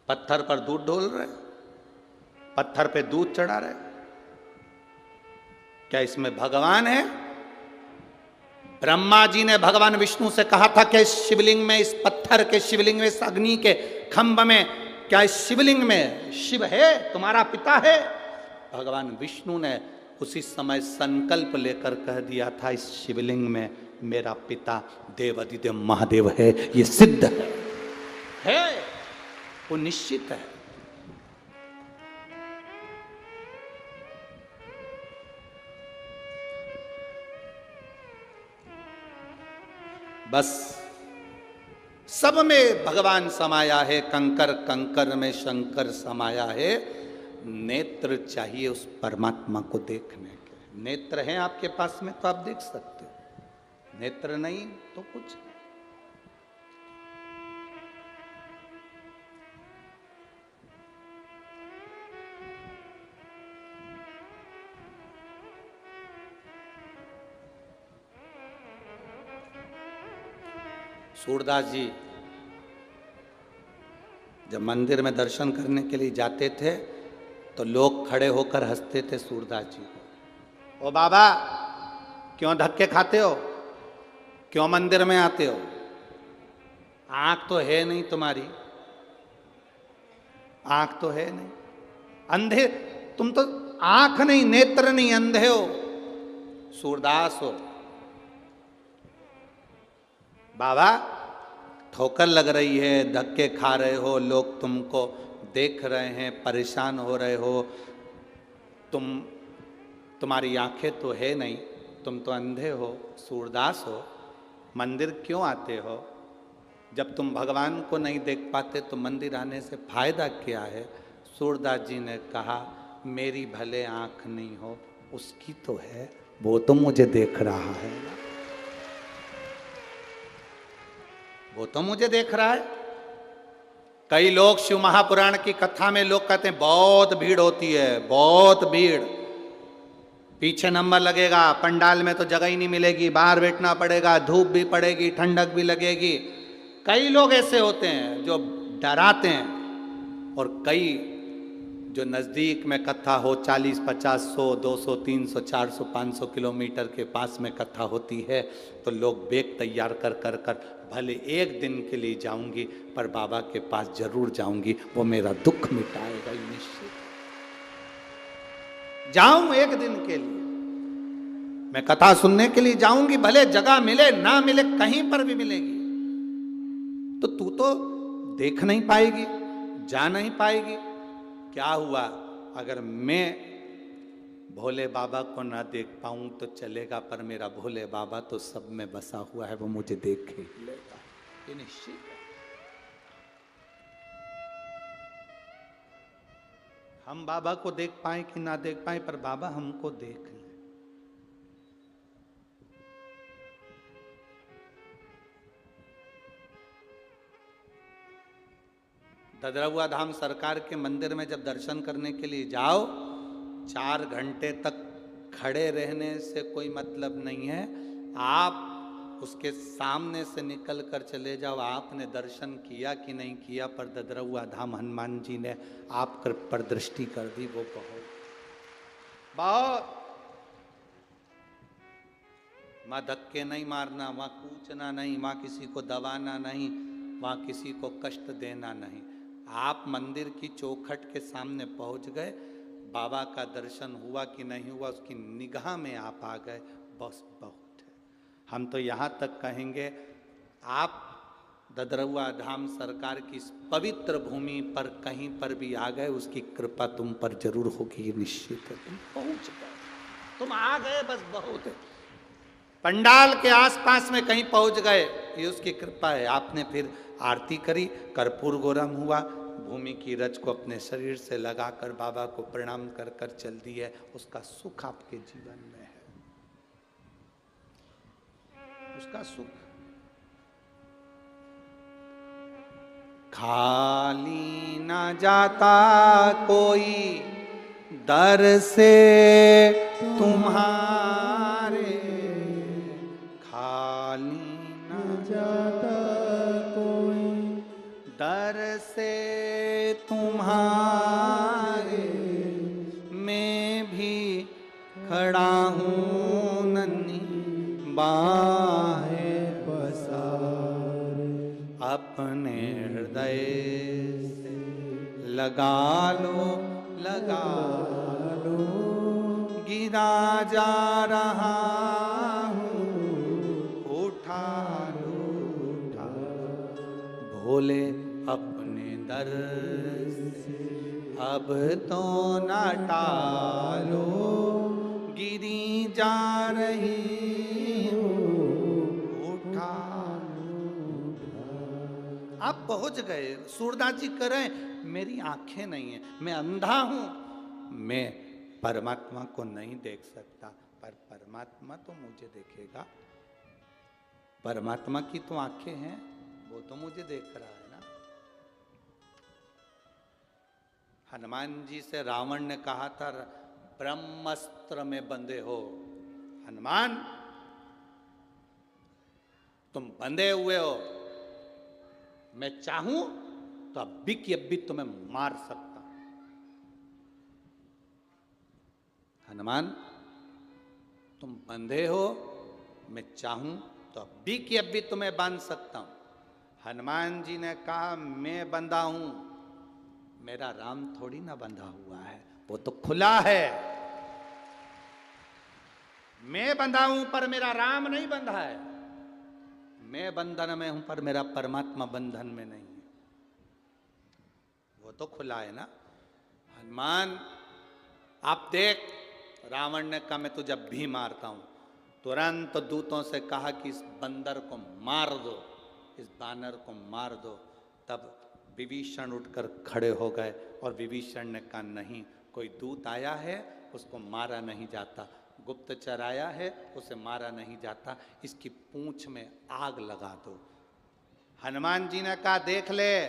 पत्थर पर दूध ढोल रहे, पत्थर पे दूध चढ़ा रहे। क्या इसमें भगवान है? ब्रह्मा जी ने भगवान विष्णु से कहा था कि इस शिवलिंग में, इस पत्थर के शिवलिंग में, इस अग्नि के खंभ में, क्या इस शिवलिंग में शिव है, तुम्हारा पिता है? भगवान विष्णु ने उसी समय संकल्प लेकर कह दिया था, इस शिवलिंग में मेरा पिता देवाधिदेव महादेव है। ये सिद्ध है, वो निश्चित है। बस सब में भगवान समाया है, कंकर कंकर में शंकर समाया है। नेत्र चाहिए उस परमात्मा को देखने के। नेत्र हैं आपके पास में तो आप देख सकते हो, नेत्र नहीं तो कुछ नहीं। सूरदास जी जब मंदिर में दर्शन करने के लिए जाते थे तो लोग खड़े होकर हंसते थे सूरदास जी को। ओ बाबा, क्यों धक्के खाते हो, क्यों मंदिर में आते हो? आंख तो है नहीं तुम्हारी, आंख तो है नहीं, अंधे तुम तो, आंख नहीं, नेत्र नहीं, अंधे हो, सूरदास हो। बाबा ठोकर लग रही है, धक्के खा रहे हो, लोग तुमको देख रहे हैं, परेशान हो रहे हो, तुम्हारी आंखें तो है नहीं, तुम तो अंधे हो, सूरदास हो, मंदिर क्यों आते हो? जब तुम भगवान को नहीं देख पाते तो मंदिर आने से फायदा क्या है? सूरदास जी ने कहा मेरी भले आंख नहीं हो, उसकी तो है, वो तो मुझे देख रहा है, वो तो मुझे देख रहा है। कई लोग शिव महापुराण की कथा में लोग कहते हैं बहुत भीड़ होती है, बहुत भीड़, पीछे नंबर लगेगा, पंडाल में तो जगह ही नहीं मिलेगी, बाहर बैठना पड़ेगा, धूप भी पड़ेगी, ठंडक भी लगेगी। कई लोग ऐसे होते हैं जो डराते हैं, और कई जो नज़दीक में कथा हो 40, 50, 100, 200, 300, 400, 500 किलोमीटर के पास में कथा होती है, तो लोग बैग तैयार कर कर कर भले एक दिन के लिए जाऊंगी पर बाबा के पास जरूर जाऊंगी, वो मेरा दुख मिटाएगा निश्चित। जाऊं एक दिन के लिए, मैं कथा सुनने के लिए जाऊंगी, भले जगह मिले ना मिले, कहीं पर भी मिलेगी। तो तू तो देख नहीं पाएगी, जा नहीं पाएगी। क्या हुआ अगर मैं भोले बाबा को ना देख पाऊं तो चलेगा, पर मेरा भोले बाबा तो सब में बसा हुआ है, वो मुझे देख ही लेगा, ये निश्चित है। हम बाबा को देख पाए कि ना देख पाए, पर बाबा हमको देख ले। ददरहुआ धाम सरकार के मंदिर में जब दर्शन करने के लिए जाओ, 4 घंटे तक खड़े रहने से कोई मतलब नहीं है। आप उसके सामने से निकल कर चले जाओ, आपने दर्शन किया कि नहीं किया, पर ददरहुआ धाम हनुमान जी ने आप पर दृष्टि कर दी, वो बहुत वहां धक्के नहीं मारना, वहां कूचना नहीं, वहां किसी को दबाना नहीं, वहां किसी को कष्ट देना नहीं। आप मंदिर की चौखट के सामने पहुंच गए, बाबा का दर्शन हुआ कि नहीं हुआ उसकी निगाह में आप आ गए, बस बहुत है। हम तो यहाँ तक कहेंगे, आप ददरहुआ धाम सरकार की इस पवित्र भूमि पर कहीं पर भी आ गए, उसकी कृपा तुम पर जरूर होगी, निश्चित है। तुम पहुंच गए, तुम आ गए, बस बहुत है। पंडाल के आसपास में कहीं पहुंच गए, ये उसकी कृपा है। आपने फिर आरती करी, कर्पूर गौरम हुआ, भूमि की रज को अपने शरीर से लगाकर बाबा को प्रणाम कर कर चल दी है, उसका सुख आपके जीवन में है, उसका सुख। खाली ना जाता कोई दर से तुम्हारे, खाली ना जाता कोई दर से तुम्हारे, मैं भी खड़ा हूँ नन्ही बाहें पसारे, अपने हृदय से लगा लो, लगा लो, गिरा जा रहा हूँ, उठा लो, उठा भोले अपने दर से अब तो न टालो, गिरी जा रही हूँ, उठा लो। आप पहुंच गए। सूरदास जी कह रहे हैं मेरी आंखें नहीं है, मैं अंधा हूं, मैं परमात्मा को नहीं देख सकता, पर परमात्मा तो मुझे देखेगा। परमात्मा की तो आंखें हैं, वो तो मुझे देख रहा है ना। हनुमान जी से रावण ने कहा था ब्रह्मास्त्र में बंधे हो, हनुमान तुम बंधे हुए हो, मैं चाहूं तो अभी की अभी तुम्हें मार सकता हूं। हनुमान तुम बंधे हो, मैं चाहूं तो अभी की अभी तुम्हें बांध सकता हूं। हनुमान जी ने कहा मैं बंधा हूं, मेरा राम थोड़ी ना बंधा हुआ है, वो तो खुला है। मैं बंधा हूं पर मेरा राम नहीं बंधा है, मैं बंधन में हूं पर मेरा परमात्मा बंधन में नहीं है, वो तो खुला है ना। हनुमान आप देख, रावण ने कहा मैं तुझे भी मारता हूं, तुरंत दूतों से कहा कि इस बंदर को मार दो, इस बानर को मार दो। तब विभीषण उठकर खड़े हो गए और विभीषण ने कहा नहीं, कोई दूत आया है उसको मारा नहीं जाता, गुप्तचर आया है उसे मारा नहीं जाता, इसकी पूंछ में आग लगा दो। हनुमान जी ने कहा देख ले,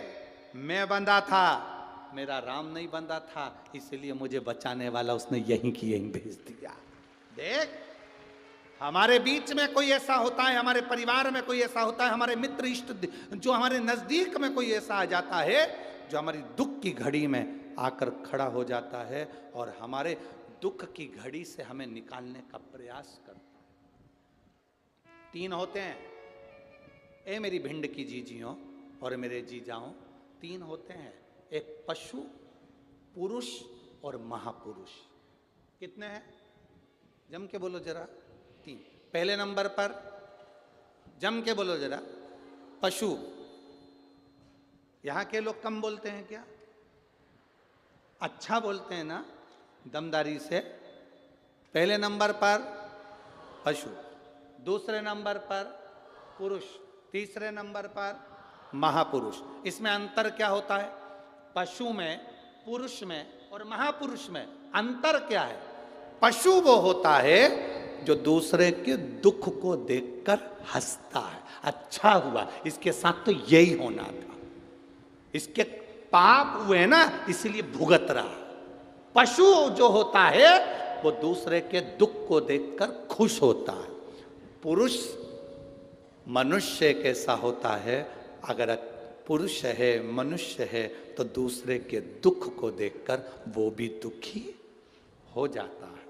मैं बंधा था, मेरा राम नहीं बंधा था, इसलिए मुझे बचाने वाला उसने यहीं की यहीं भेज दिया। देख, हमारे बीच में कोई ऐसा होता है, हमारे परिवार में कोई ऐसा होता है, हमारे मित्र इष्ट जो हमारे नजदीक में कोई ऐसा आ जाता है जो हमारी दुख की घड़ी में आकर खड़ा हो जाता है और हमारे दुख की घड़ी से हमें निकालने का प्रयास करता है। 3 होते हैं, ए मेरी भिंड की जीजियों और मेरे जीजाओं, 3 होते हैं, एक पशु, पुरुष और महापुरुष। कितने हैं? जम के बोलो जरा। 3। पहले नंबर पर जम के बोलो जरा, पशु। यहां के लोग कम बोलते हैं क्या? अच्छा बोलते हैं ना दमदारी से। पहले नंबर पर पशु, दूसरे नंबर पर पुरुष, तीसरे नंबर पर महापुरुष। इसमें अंतर क्या होता है? पशु में, पुरुष में और महापुरुष में अंतर क्या है? पशु वो होता है जो दूसरे के दुख को देखकर हंसता है, अच्छा हुआ, इसके साथ तो यही होना था, इसके पाप हुए ना इसलिए भुगत रहा। पशु जो होता है वो दूसरे के दुख को देखकर खुश होता है। पुरुष मनुष्य कैसा होता है? अगर पुरुष है, मनुष्य है, तो दूसरे के दुख को देखकर वो भी दुखी हो जाता है,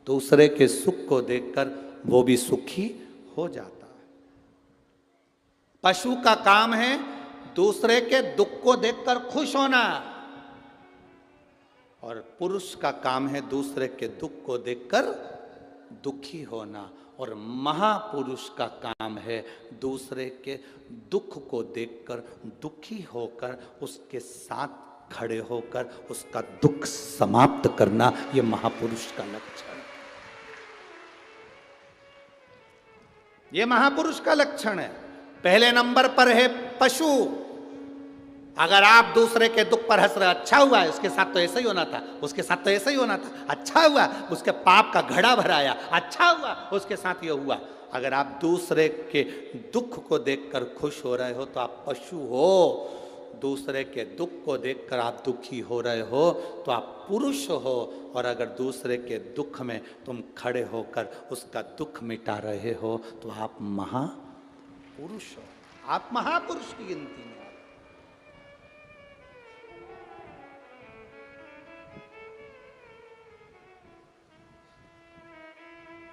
दूसरे के सुख को देखकर वो भी सुखी हो जाता है। पशु का काम है दूसरे के दुख को देखकर खुश होना, और पुरुष का काम है दूसरे के दुख को देखकर दुखी होना, और महापुरुष का काम है दूसरे के दुख को देखकर दुखी होकर उसके साथ खड़े होकर उसका दुख समाप्त करना। यह महापुरुष का लक्षण है, यह महापुरुष का लक्षण है। पहले नंबर पर है पशु। अगर आप दूसरे के दुख पर हंस रहे, अच्छा हुआ, उसके साथ तो ऐसा ही होना था, उसके साथ तो ऐसा ही होना था, अच्छा हुआ, उसके पाप का घड़ा भराया, अच्छा हुआ, उसके साथ ये हुआ। अगर आप दूसरे के दुख को देखकर खुश हो रहे हो तो आप पशु हो। दूसरे के दुख को देखकर आप दुखी हो रहे हो तो आप पुरुष हो। और अगर दूसरे के दुख में तुम खड़े होकर उसका दुख मिटा रहे हो तो आप महापुरुष हो, आप महापुरुष की गिनती में।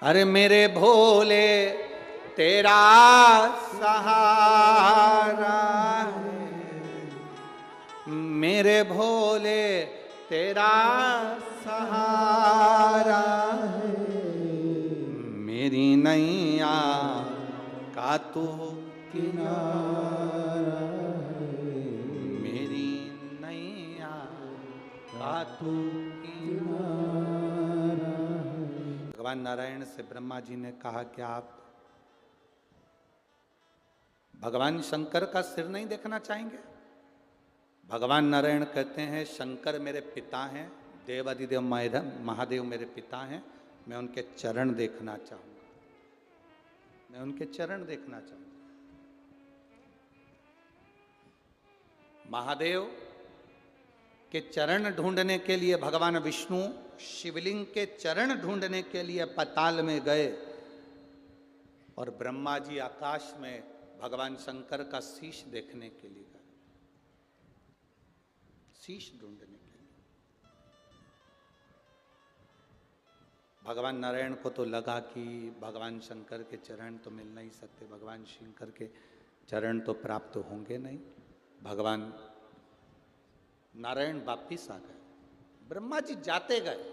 अरे मेरे भोले तेरा सहारा है, मेरे भोले तेरा सहारा है, मेरी नैया का तू किनारा है, मेरी नैया का तू किनारा। भगवान नारायण से ब्रह्मा जी ने कहा कि आप भगवान शंकर का सिर नहीं देखना चाहेंगे? भगवान नारायण कहते हैं शंकर मेरे पिता हैं, देवादिदेव महादेव मेरे पिता हैं, मैं उनके चरण देखना चाहूंगा, मैं उनके चरण देखना चाहूंगा। महादेव के चरण ढूंढने के लिए भगवान विष्णु शिवलिंग के चरण ढूंढने के लिए पाताल में गए, और ब्रह्मा जी आकाश में भगवान शंकर का शीश देखने के लिए गए, शीश ढूंढने के लिए। भगवान नारायण को तो लगा कि भगवान शंकर के चरण तो मिल नहीं सकते, भगवान शंकर के चरण तो प्राप्त होंगे नहीं। भगवान नारायण वापिस आ गए। ब्रह्मा जी जाते गए,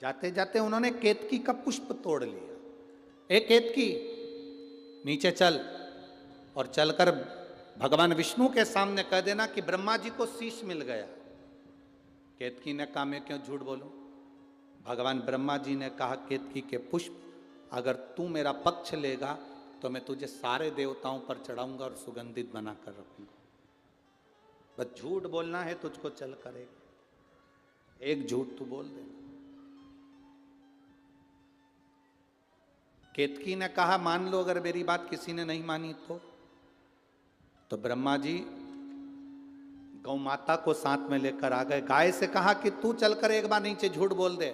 जाते जाते उन्होंने केतकी का पुष्प तोड़ लिया। एक केतकी, नीचे चल, और चलकर भगवान विष्णु के सामने कह देना कि ब्रह्मा जी को शीश मिल गया। केतकी ने कहा मैं क्यों झूठ बोलूं? भगवान ब्रह्मा जी ने कहा केतकी के पुष्प अगर तू मेरा पक्ष लेगा तो मैं तुझे सारे देवताओं पर चढ़ाऊंगा और सुगंधित बनाकर रखूंगा। बस झूठ बोलना है तुझको चल करेगा, एक झूठ तू बोल देना। केतकी ने कहा मान लो अगर मेरी बात किसी ने नहीं मानी तो ब्रह्मा जी गौ माता को साथ में लेकर आ गए। गाय से कहा कि तू चलकर एक बार नीचे झूठ बोल दे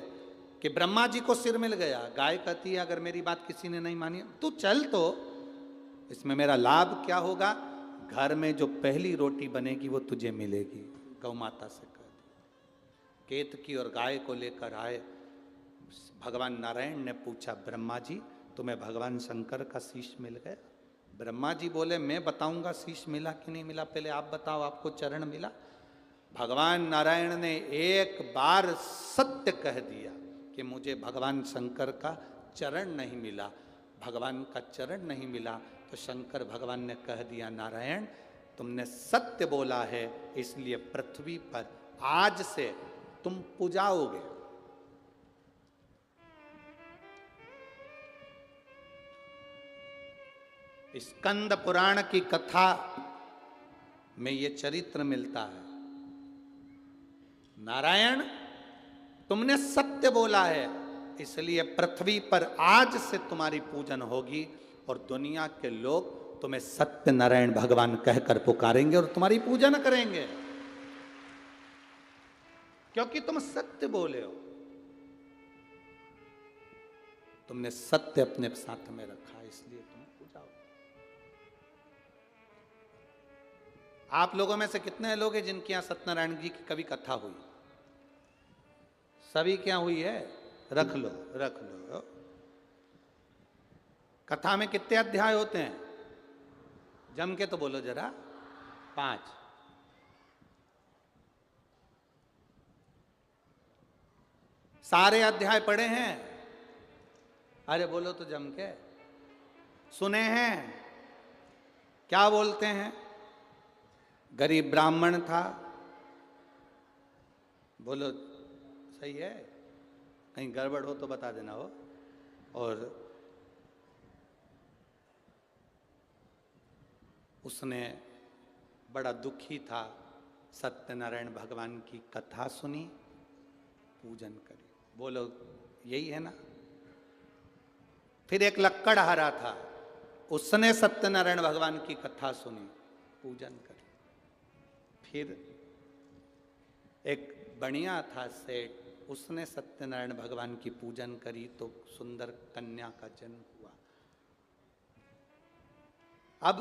कि ब्रह्मा जी को सिर मिल गया। गाय कहती है अगर मेरी बात किसी ने नहीं मानी तू चल, तो इसमें मेरा लाभ क्या होगा? घर में जो पहली रोटी बनेगी वो तुझे मिलेगी। गौ माता से कह दिया। केतकी और गाय को लेकर आए। भगवान नारायण ने पूछा ब्रह्मा जी तुम्हें भगवान शंकर का शीश मिल गया? ब्रह्मा जी बोले मैं बताऊंगा शीश मिला कि नहीं मिला, पहले आप बताओ आपको चरण मिला? भगवान नारायण ने एक बार सत्य कह दिया कि मुझे भगवान शंकर का चरण नहीं मिला। भगवान का चरण नहीं मिला तो शंकर भगवान ने कह दिया नारायण तुमने सत्य बोला है, इसलिए पृथ्वी पर आज से तुम पूजाओगे। स्कंद पुराण की कथा में ये चरित्र मिलता है। नारायण तुमने सत्य बोला है, इसलिए पृथ्वी पर आज से तुम्हारी पूजन होगी और दुनिया के लोग तुम्हें सत्य नारायण भगवान कहकर पुकारेंगे और तुम्हारी पूजन करेंगे, क्योंकि तुम सत्य बोले हो। तुमने सत्य अपने साथ में रखा, इसलिए तुम्हें पूजाओ। आप लोगों में से कितने लोग हैं जिनके यहां सत्यनारायण जी की कभी कथा हुई? सभी क्या हुई है? रख लो रख लो। कथा में कितने अध्याय होते हैं? जम के तो बोलो जरा। 5। सारे अध्याय पढ़े हैं? अरे बोलो तो जम के। सुने हैं? क्या बोलते हैं? गरीब ब्राह्मण था, बोलो सही है, कहीं गड़बड़ हो तो बता देना हो। और उसने बड़ा दुखी था, सत्यनारायण भगवान की कथा सुनी, पूजन करी। बोलो यही है ना? फिर एक लक्कड़हारा था, उसने सत्यनारायण भगवान की कथा सुनी, पूजन करी। फिर एक बढ़िया था सेठ, उसने सत्यनारायण भगवान की पूजन करी तो सुंदर कन्या का जन्म हुआ। अब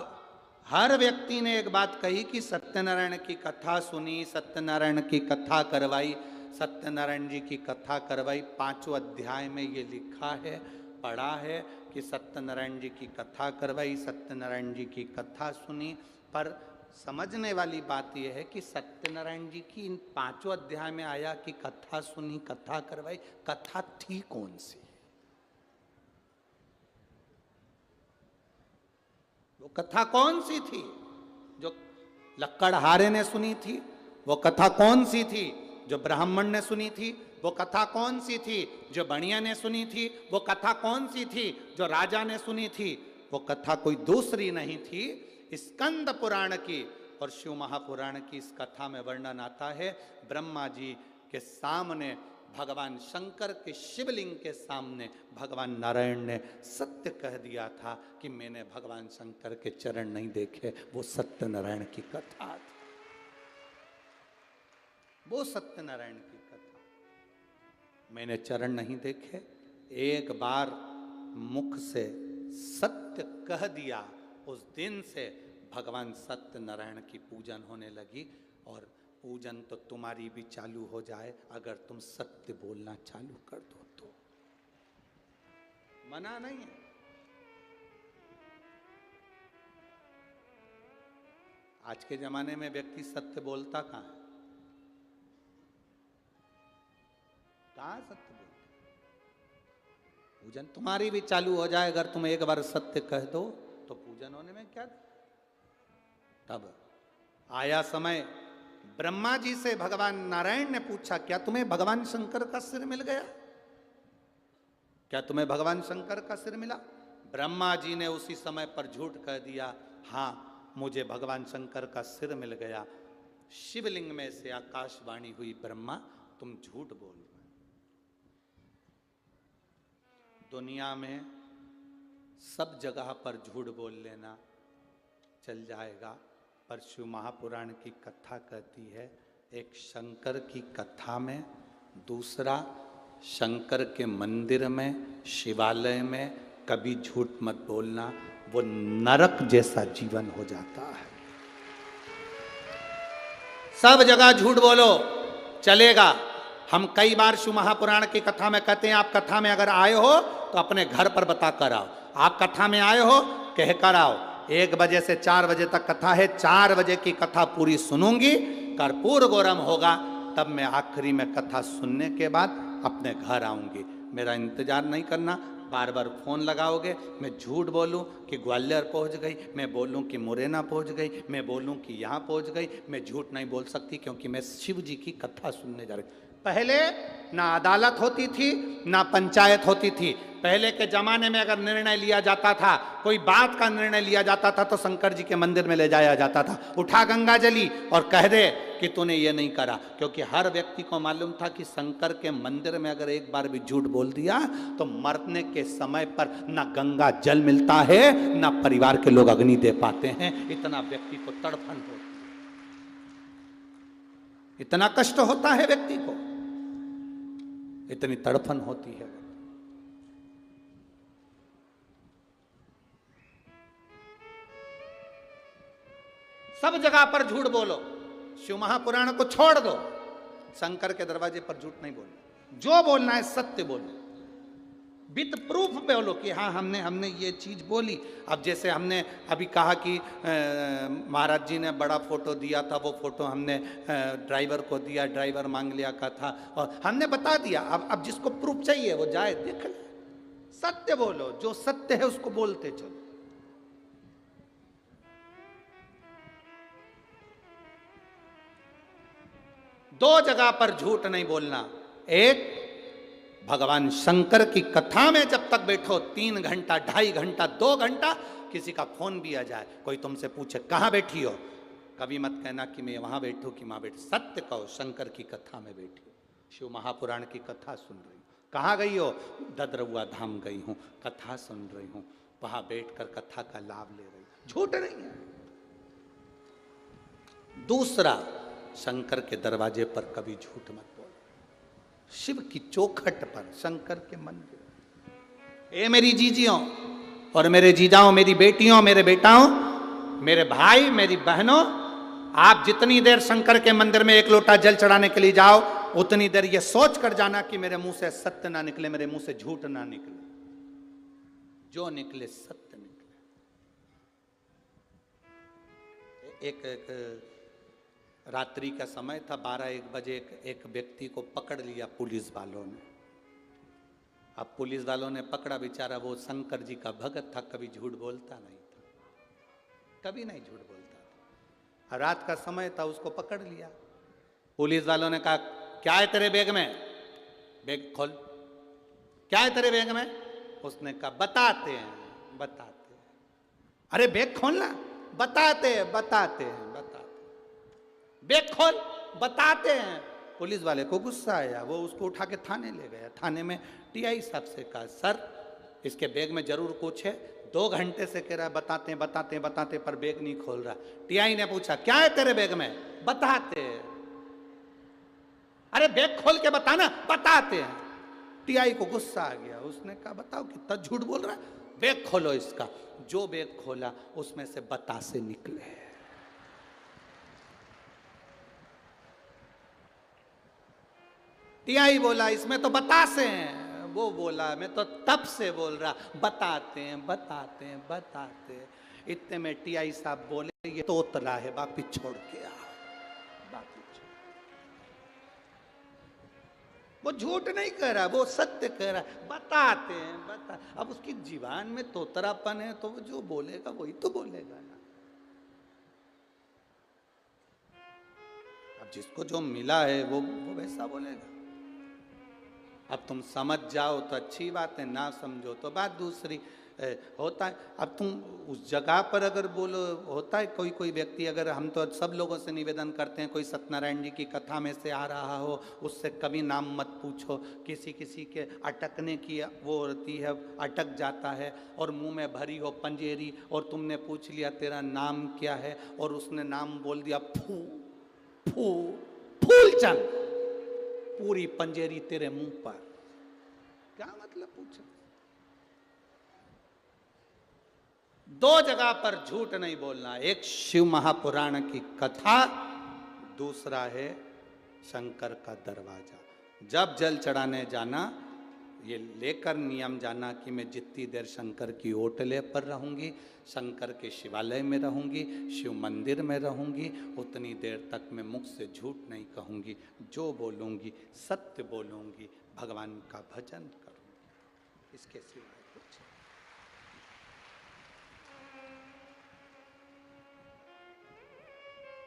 हर व्यक्ति ने एक बात कही कि सत्यनारायण की कथा सुनी, सत्यनारायण की कथा करवाई, सत्यनारायण जी की कथा करवाई। 5 अध्याय में ये लिखा है, पढ़ा है कि सत्यनारायण जी की कथा करवाई, सत्यनारायण जी की कथा सुनी। पर समझने वाली बात यह है कि सत्यनारायण जी की इन 5 अध्याय में आया कि कथा सुनी, कथा करवाई, कथा थी कौन सी? वो कथा कौन सी थी जो लक्कड़हारे ने सुनी थी? वो कथा कौन सी थी जो ब्राह्मण ने सुनी थी? वो कथा कौन सी थी जो बणिया ने सुनी थी? वो कथा कौन सी थी जो राजा ने सुनी थी? वो कथा कोई दूसरी नहीं थी, स्कंद पुराण की और शिव महापुराण की इस कथा में वर्णन आता है। ब्रह्मा जी के सामने, भगवान शंकर के शिवलिंग के सामने भगवान नारायण ने सत्य कह दिया था कि मैंने भगवान शंकर के चरण नहीं देखे। वो सत्यनारायण की कथा थी, वो सत्यनारायण की कथा। मैंने चरण नहीं देखे, एक बार मुख से सत्य कह दिया, उस दिन से भगवान सत्यनारायण की पूजन होने लगी। और पूजन तो तुम्हारी भी चालू हो जाए अगर तुम सत्य बोलना चालू कर दो तो। मना नहीं है। आज के जमाने में व्यक्ति सत्य बोलता कहां है? कहां सत्य बोलता? पूजन तुम्हारी भी चालू हो जाए अगर तुम एक बार सत्य कह दो तो पूजन होने में क्या? तब आया समय, ब्रह्मा जी से भगवान नारायण ने पूछा क्या तुम्हें भगवान शंकर का सिर मिल गया? क्या तुम्हें भगवान शंकर का सिर मिला? ब्रह्मा जी ने उसी समय पर झूठ कह दिया, हाँ मुझे भगवान शंकर का सिर मिल गया। शिवलिंग में से आकाशवाणी हुई, ब्रह्मा तुम झूठ बोल रहे हो। दुनिया में सब जगह पर झूठ बोल लेना चल जाएगा, पर शिव महापुराण की कथा कहती है, एक शंकर की कथा में, दूसरा शंकर के मंदिर में, शिवालय में कभी झूठ मत बोलना, वो नरक जैसा जीवन हो जाता है। सब जगह झूठ बोलो चलेगा। हम कई बार शिव महापुराण की कथा में कहते हैं, आप कथा में अगर आए हो तो अपने घर पर बता कर आओ। आप कथा में आए हो कह कर आओ। 1 बजे से 4 बजे तक कथा है, 4 बजे की कथा पूरी सुनूंगी, कर्पूर गौरम होगा, तब मैं आखिरी में कथा सुनने के बाद अपने घर आऊंगी। मेरा इंतजार नहीं करना, बार बार फोन लगाओगे, मैं झूठ बोलूं कि ग्वालियर पहुंच गई, मैं बोलूं कि मुरैना पहुंच गई, मैं बोलूं कि यहाँ पहुंच गई, मैं झूठ नहीं बोल सकती, क्योंकि मैं शिव जी की कथा सुनने जा रही। पहले ना अदालत होती थी ना पंचायत होती थी। पहले के जमाने में अगर निर्णय लिया जाता था, कोई बात का निर्णय लिया जाता था, तो शंकर जी के मंदिर में ले जाया जाता था, उठा गंगा जली और कह दे कि तूने ये नहीं करा, क्योंकि हर व्यक्ति को मालूम था कि शंकर के मंदिर में अगर एक बार भी झूठ बोल दिया तो मरने के समय पर ना गंगा जल मिलता है, ना परिवार के लोग अग्नि दे पाते हैं। इतना व्यक्ति को तड़फन होती, इतना कष्ट होता है व्यक्ति को, इतनी तड़फन होती है। सब जगह पर झूठ बोलो, शिव महापुराण को छोड़ दो, शंकर के दरवाजे पर झूठ नहीं बोलो। जो बोलना है सत्य बोलो, विद प्रूफ बोलो कि हाँ हमने ये चीज बोली। अब जैसे हमने अभी कहा कि महाराज जी ने बड़ा फोटो दिया था, वो फोटो हमने ड्राइवर को दिया, ड्राइवर मांग लिया का था और हमने बता दिया। अब जिसको प्रूफ चाहिए वो जाए देख ले। सत्य बोलो, जो सत्य है उसको बोलते चलो। दो जगह पर झूठ नहीं बोलना। एक, भगवान शंकर की कथा में जब तक बैठो 3 घंटा, 2.5 घंटा, 2 घंटा, किसी का फोन भी आ जाए, कोई तुमसे पूछे कहाँ बैठी हो, कभी मत कहना कि मैं वहां बैठू कि वहां बैठी। सत्य कहो, शंकर की कथा में बैठी हो, शिव महापुराण की कथा सुन रही हूँ। कहाँ गई हो? ददरुआ धाम गई हूँ, कथा सुन रही हूँ, वहां बैठकर कथा का लाभ ले रही हूँ। झूठ नहीं है। दूसरा, शंकर के दरवाजे पर कभी झूठ मत बोलो। शिव की चौखट पर, शंकर के मंदिर। ए मेरी जीजियों और मेरे जीजाओं, मेरी बेटियों, मेरे बेटाओं, मेरे भाई, मेरी बहनों, आप जितनी देर शंकर के मंदिर में 1 लोटा जल चढ़ाने के लिए जाओ, उतनी देर ये सोच कर जाना कि मेरे मुंह से सत्य ना निकले, मेरे मुंह से झूठ ना निकले। जो निकले सत्य निकले। एक रात्रि का समय था, 12-1 बजे एक व्यक्ति को पकड़ लिया पुलिस वालों ने। अब पुलिस वालों ने पकड़ा, बेचारा वो शंकर जी का भगत था, कभी झूठ बोलता नहीं था, कभी नहीं झूठ बोलता था। रात का समय था, उसको पकड़ लिया। पुलिस वालों ने कहा क्या है तेरे बैग में? बैग खोल। क्या है तेरे बैग में? उसने कहा बताते हैं, बताते हैं। अरे बैग खोलना। बताते हैं, बताते हैं, बताते। बैग खोल, बताते हैं। पुलिस वाले को गुस्सा आया, वो उसको उठा के थाने ले गया। थाने में टीआई साहब से कहा सर इसके बैग में जरूर कुछ है, 2 घंटे से कह रहा है बताते हैं बताते हैं बताते, पर बैग नहीं खोल रहा। टीआई ने पूछा क्या है तेरे बैग में? बताते हैं। अरे बैग खोल के बताना। बताते हैं। टीआई को गुस्सा आ गया, उसने कहा बताओ कितना झूठ बोल रहा है, बैग खोलो इसका। जो बैग खोला उसमें से बतासे निकले। टीआई बोला इसमें तो बतासे हैं। वो बोला मैं तो तब से बोल रहा बताते हैं बताते हैं बताते हैं। इतने में टीआई साहब बोले ये तोतला है, वापिस छोड़ के आ। वो झूठ नहीं कह रहा, वो सत्य कह रहा है। बताते हैं बता। अब उसकी जीवान में तोतरापन है तो वो जो बोलेगा वही तो बोलेगा ना। अब जिसको जो मिला है वो वैसा बोलेगा। अब तुम समझ जाओ तो अच्छी बात है, ना समझो तो बात दूसरी। होता है। अब तुम उस जगह पर अगर बोलो, होता है कोई कोई व्यक्ति, अगर हम तो सब लोगों से निवेदन करते हैं, कोई सत्यनारायण जी की कथा में से आ रहा हो, उससे कभी नाम मत पूछो। किसी किसी के अटकने की वो होती है, अटक जाता है और मुंह में भरी हो पंजेरी, और तुमने पूछ लिया तेरा नाम क्या है, और उसने नाम बोल दिया फू फू फूलचंद, पूरी पंजेरी तेरे मुंह पर। क्या मतलब पूछो? दो जगह पर झूठ नहीं बोलना, एक शिव महापुराण की कथा, दूसरा है शंकर का दरवाजा। जब जल चढ़ाने जाना, ये लेकर नियम जाना कि मैं जितनी देर शंकर की ओटले पर रहूंगी, शंकर के शिवालय में रहूंगी, शिव मंदिर में रहूंगी, उतनी देर तक मैं मुख से झूठ नहीं कहूंगी। जो बोलूंगी सत्य बोलूंगी, भगवान का भजन करूंगी, इसके सिवाय कुछ।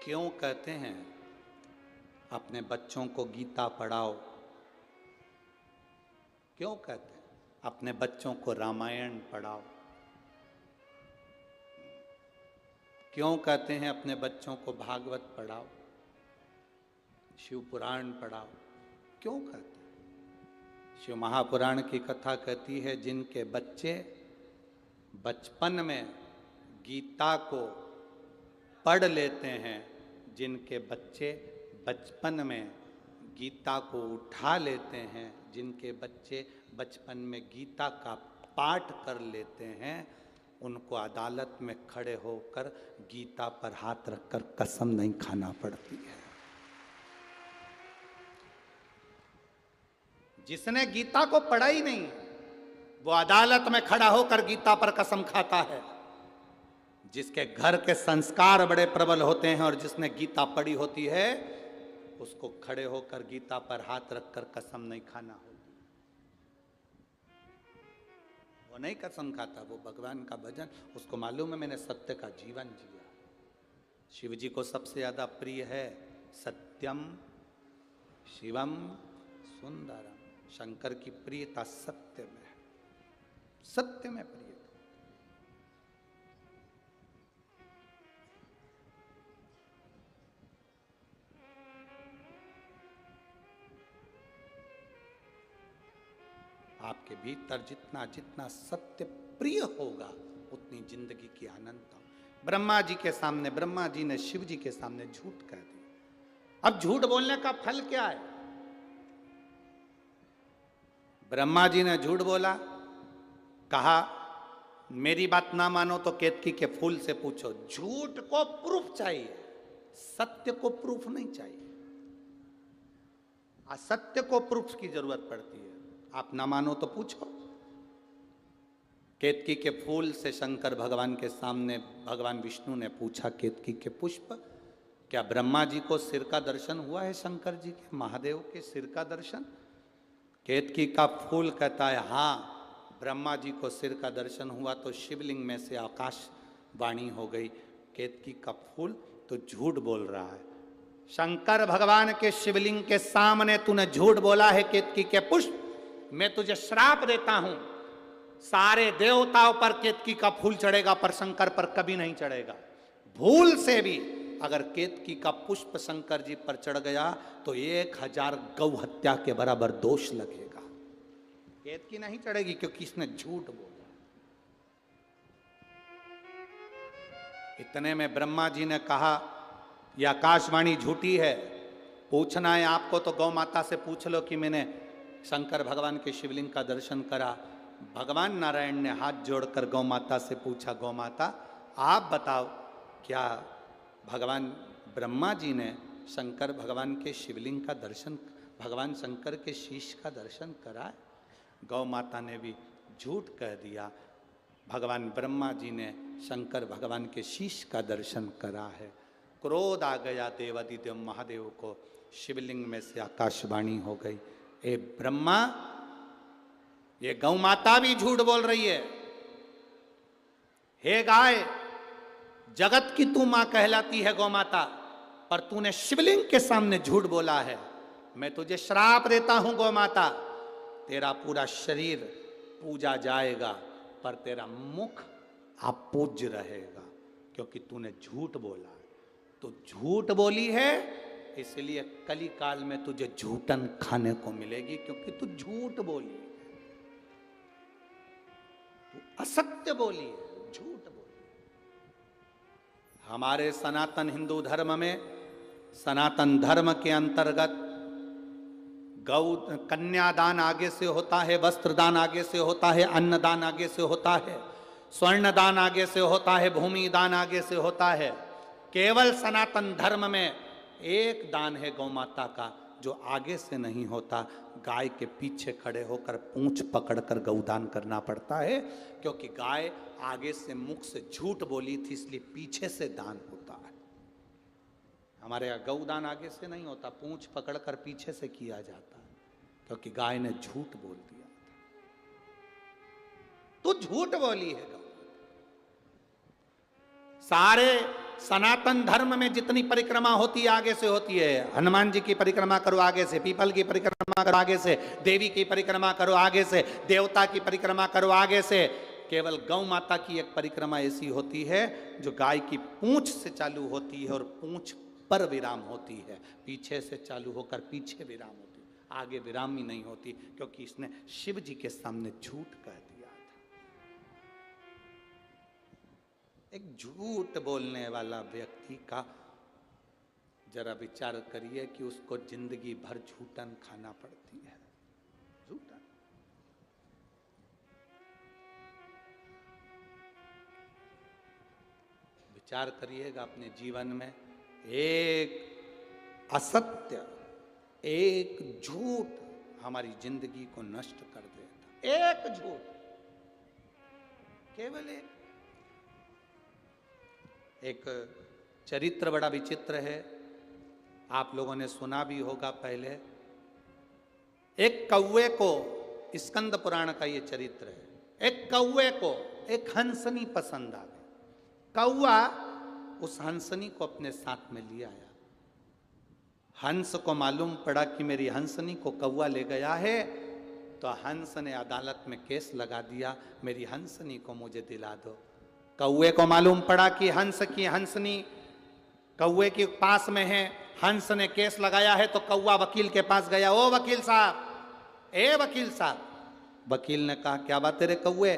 क्यों कहते हैं अपने बच्चों को गीता पढ़ाओ? क्यों कहते हैं अपने बच्चों को रामायण पढ़ाओ? क्यों कहते हैं अपने बच्चों को भागवत पढ़ाओ, शिव पुराण पढ़ाओ? क्यों कहते हैं? शिव महापुराण की कथा कहती है, जिनके बच्चे बचपन में गीता को पढ़ लेते हैं, जिनके बच्चे बचपन में गीता को उठा लेते हैं, जिनके बच्चे बचपन में गीता का पाठ कर लेते हैं, उनको अदालत में खड़े होकर गीता पर हाथ रखकर कसम नहीं खाना पड़ती है। जिसने गीता को पढ़ा ही नहीं, वो अदालत में खड़ा होकर गीता पर कसम खाता है। जिसके घर के संस्कार बड़े प्रबल होते हैं और जिसने गीता पढ़ी होती है, उसको खड़े होकर गीता पर हाथ रखकर कसम नहीं खाना होती। वो नहीं कसम खाता, वो भगवान का भजन, उसको मालूम है मैंने सत्य का जीवन जिया। शिव जी को सबसे ज्यादा प्रिय है सत्यम शिवम सुंदरम। शंकर की प्रियता सत्य में है, सत्य में प्रियता। आपके भीतर जितना जितना सत्य प्रिय होगा, उतनी जिंदगी की आनंदता। ब्रह्मा जी के सामने, ब्रह्मा जी ने शिव जी के सामने झूठ कह दिया। अब झूठ बोलने का फल क्या है? ब्रह्मा जी ने झूठ बोला, कहा मेरी बात ना मानो तो केतकी के फूल से पूछो। झूठ को प्रूफ चाहिए, सत्य को प्रूफ नहीं चाहिए। असत्य को प्रूफ की जरूरत पड़ती है। आप ना मानो तो पूछो। केतकी के फूल से शंकर भगवान के सामने भगवान विष्णु ने पूछा, केतकी के पुष्प, क्या ब्रह्मा जी को सिर का दर्शन हुआ है? शंकर जी के, महादेव के सिर का दर्शन? केतकी का फूल कहता है हाँ, ब्रह्मा जी को सिर का दर्शन हुआ तो शिवलिंग में से आकाश वाणी हो गई। केतकी का फूल तो झूठ बोल रहा है। शंकर भगवान के शिवलिंग के सामने तूने झूठ बोला है केतकी के पुष्प, मैं तुझे श्राप देता हूं, सारे देवताओं पर केतकी का फूल चढ़ेगा पर शंकर पर कभी नहीं चढ़ेगा। भूल से भी अगर केतकी का पुष्प शंकर जी पर चढ़ गया तो 1000 गौ हत्या के बराबर दोष लगेगा। केतकी नहीं चढ़ेगी क्योंकि इसने झूठ बोला। इतने में ब्रह्मा जी ने कहा, यह आकाशवाणी झूठी है, पूछना है आपको तो गौ माता से पूछ लो कि मैंने शंकर भगवान के शिवलिंग का दर्शन करा। भगवान नारायण ने हाथ जोड़कर गौ माता से पूछा, गौ माता आप बताओ, क्या भगवान ब्रह्मा जी ने शंकर भगवान के शिवलिंग का दर्शन, भगवान शंकर के शीश का दर्शन करा? गौ माता ने भी झूठ कह दिया, भगवान ब्रह्मा जी ने शंकर भगवान के शीश का दर्शन करा है। क्रोध आ गया देवादिदेव महादेव को, शिवलिंग में से आकाशवाणी हो गई, ए ब्रह्मा, ये गौ माता भी झूठ बोल रही है। हे गाय, जगत की तू मां कहलाती है गौ माता, पर तूने शिवलिंग के सामने झूठ बोला है। मैं तुझे श्राप देता हूं गौ माता, तेरा पूरा शरीर पूजा जाएगा, पर तेरा मुख अपूज्य रहेगा, क्योंकि तूने झूठ बोला। तो झूठ बोली है, इसलिए कली काल में तुझे झूठन खाने को मिलेगी, क्योंकि तू झूठ बोली है, तू असत्य बोली है, झूठ बोली। हमारे सनातन हिंदू धर्म में, सनातन धर्म के अंतर्गत गौ कन्यादान आगे से होता है, वस्त्रदान आगे से होता है, अन्नदान आगे से होता है, स्वर्ण दान आगे से होता है, भूमि दान आगे से होता है। केवल सनातन धर्म में एक दान है गौ माता का, जो आगे से नहीं होता। गाय के पीछे खड़े होकर पूंछ पकड़कर गौदान करना पड़ता है, क्योंकि गाय आगे से मुख से झूठ बोली थी, इसलिए पीछे से दान होता है। हमारे यहाँ गौदान आगे से नहीं होता, पूंछ पकड़कर पीछे से किया जाता है, क्योंकि गाय ने झूठ बोल दिया था। तो झूठ बोली है गौ। सारे सनातन धर्म में जितनी परिक्रमा होती है आगे से होती है। हनुमान जी की परिक्रमा करो आगे से, पीपल की परिक्रमा करो आगे से, देवी की परिक्रमा करो आगे से, देवता की परिक्रमा करो आगे से। केवल गौ माता की एक परिक्रमा ऐसी होती है जो गाय की पूंछ से चालू होती है और पूंछ पर विराम होती है, पीछे से चालू होकर पीछे विराम होती है, आगे विराम ही नहीं होती, क्योंकि इसने शिव जी के सामने झूठ कह दिया था। एक झूठ बोलने वाला व्यक्ति का जरा विचार करिए कि उसको जिंदगी भर झूठन खाना पड़ती है। झूठन। विचार करिएगा अपने जीवन में, एक असत्य, एक झूठ हमारी जिंदगी को नष्ट कर देता। एक झूठ, केवल एक चरित्र बड़ा विचित्र है, आप लोगों ने सुना भी होगा पहले। एक कौवे को, स्कंद पुराण का ये चरित्र है, एक कौवे को एक हंसनी पसंद आ गई। कौवा उस हंसनी को अपने साथ में ले आया। हंस को मालूम पड़ा कि मेरी हंसनी को कौवा ले गया है, तो हंस ने अदालत में केस लगा दिया, मेरी हंसनी को मुझे दिला दो। कौवे को मालूम पड़ा कि हंस की हंसनी कौवे के पास में है, हंस ने केस लगाया है, तो कौवा वकील के पास गया। ओ वकील साहब, ए वकील साहब। वकील ने कहा क्या बात तेरे कौवे?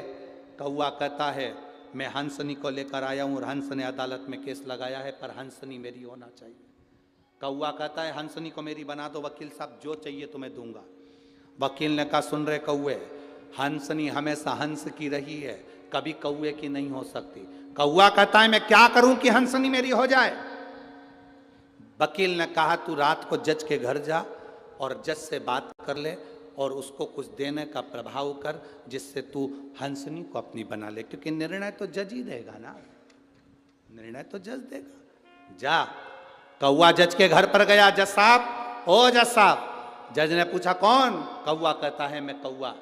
कौवा कहता है मैं हंसनी को लेकर आया हूं और हंस ने अदालत में केस लगाया है, पर हंसनी मेरी होना चाहिए। कौवा कहता है हंसनी को मेरी बना दो वकील साहब, जो चाहिए तुम्हें दूंगा। वकील ने कहा सुन रहे कौवे, हंसनी हमेशा हंस की रही है, कभी कौवे की नहीं हो सकती। कौवा कहता है मैं क्या करूं कि हंसनी मेरी हो जाए? वकील ने कहा तू रात को जज के घर जा और जज से बात कर ले और उसको कुछ देने का प्रभाव कर, जिससे तू हंसनी को अपनी बना ले, क्योंकि निर्णय तो जज ही देगा ना, निर्णय तो जज देगा। जा। कौवा जज के घर पर गया। जज साहब, ओ जज साहब। जज ने पूछा कौन? कौवा कहता है मैं कौवा,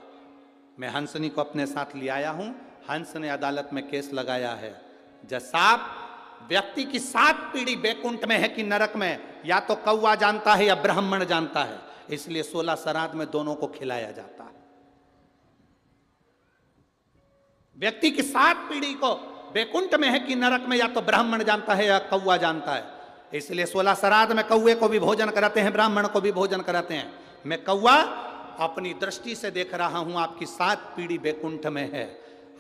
मैं हंसनी को अपने साथ ले आया हूं, हंस ने अदालत में केस लगाया है। जज साहब, व्यक्ति की 7 पीढ़ी बैकुंठ में है कि नरक में, या तो कौवा जानता है या ब्राह्मण जानता है, इसलिए 16 श्राद्ध में दोनों को खिलाया जाता है। व्यक्ति की 7 पीढ़ी को बैकुंठ में है कि नरक में, या तो ब्राह्मण जानता है या कौवा जानता है, इसलिए 16 श्राद्ध में कौवे को भी भोजन कराते हैं, ब्राह्मण को भी भोजन कराते हैं। मैं कौवा अपनी दृष्टि से देख रहा हूं, आपकी 7 पीढ़ी बैकुंठ में है।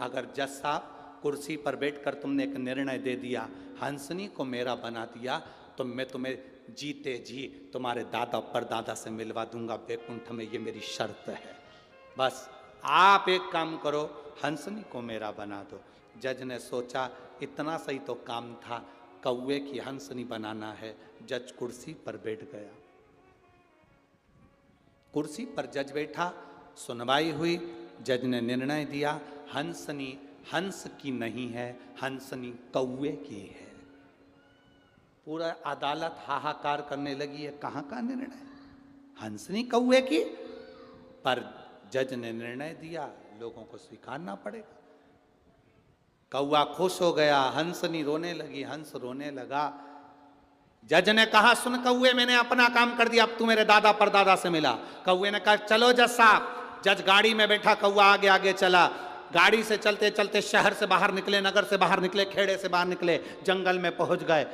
अगर जज साहब कुर्सी पर बैठकर तुमने एक निर्णय दे दिया, हंसनी को मेरा बना दिया, तो मैं तुम्हें जीते जी तुम्हारे दादा परदादा से मिलवा दूंगा बैकुंठ में, ये मेरी शर्त है। बस आप एक काम करो, हंसनी को मेरा बना दो। जज ने सोचा इतना सही तो काम था, कौवे की हंसनी बनाना है। जज कुर्सी पर बैठ गया। कुर्सी पर जज बैठा, सुनवाई हुई। जज ने निर्णय दिया हंसनी हंस की नहीं है, हंसनी कौवे की है। पूरा अदालत हाहाकार करने लगी है, कहाँ का निर्णय, हंसनी कौवे की? पर जज ने निर्णय दिया, लोगों को स्वीकारना पड़ेगा। कौवा खुश हो गया, हंसनी रोने लगी, हंस रोने लगा। जज ने कहा सुन कौवे, मैंने अपना काम कर दिया, अब तू मेरे दादा परदादा से मिला। कौवे ने कहा चलो जज साहब। जज गाड़ी में बैठा, कौवा आगे आगे चला। गाड़ी से चलते चलते शहर से बाहर निकले, नगर से बाहर निकले, खेड़े से बाहर निकले, जंगल में पहुंच गए।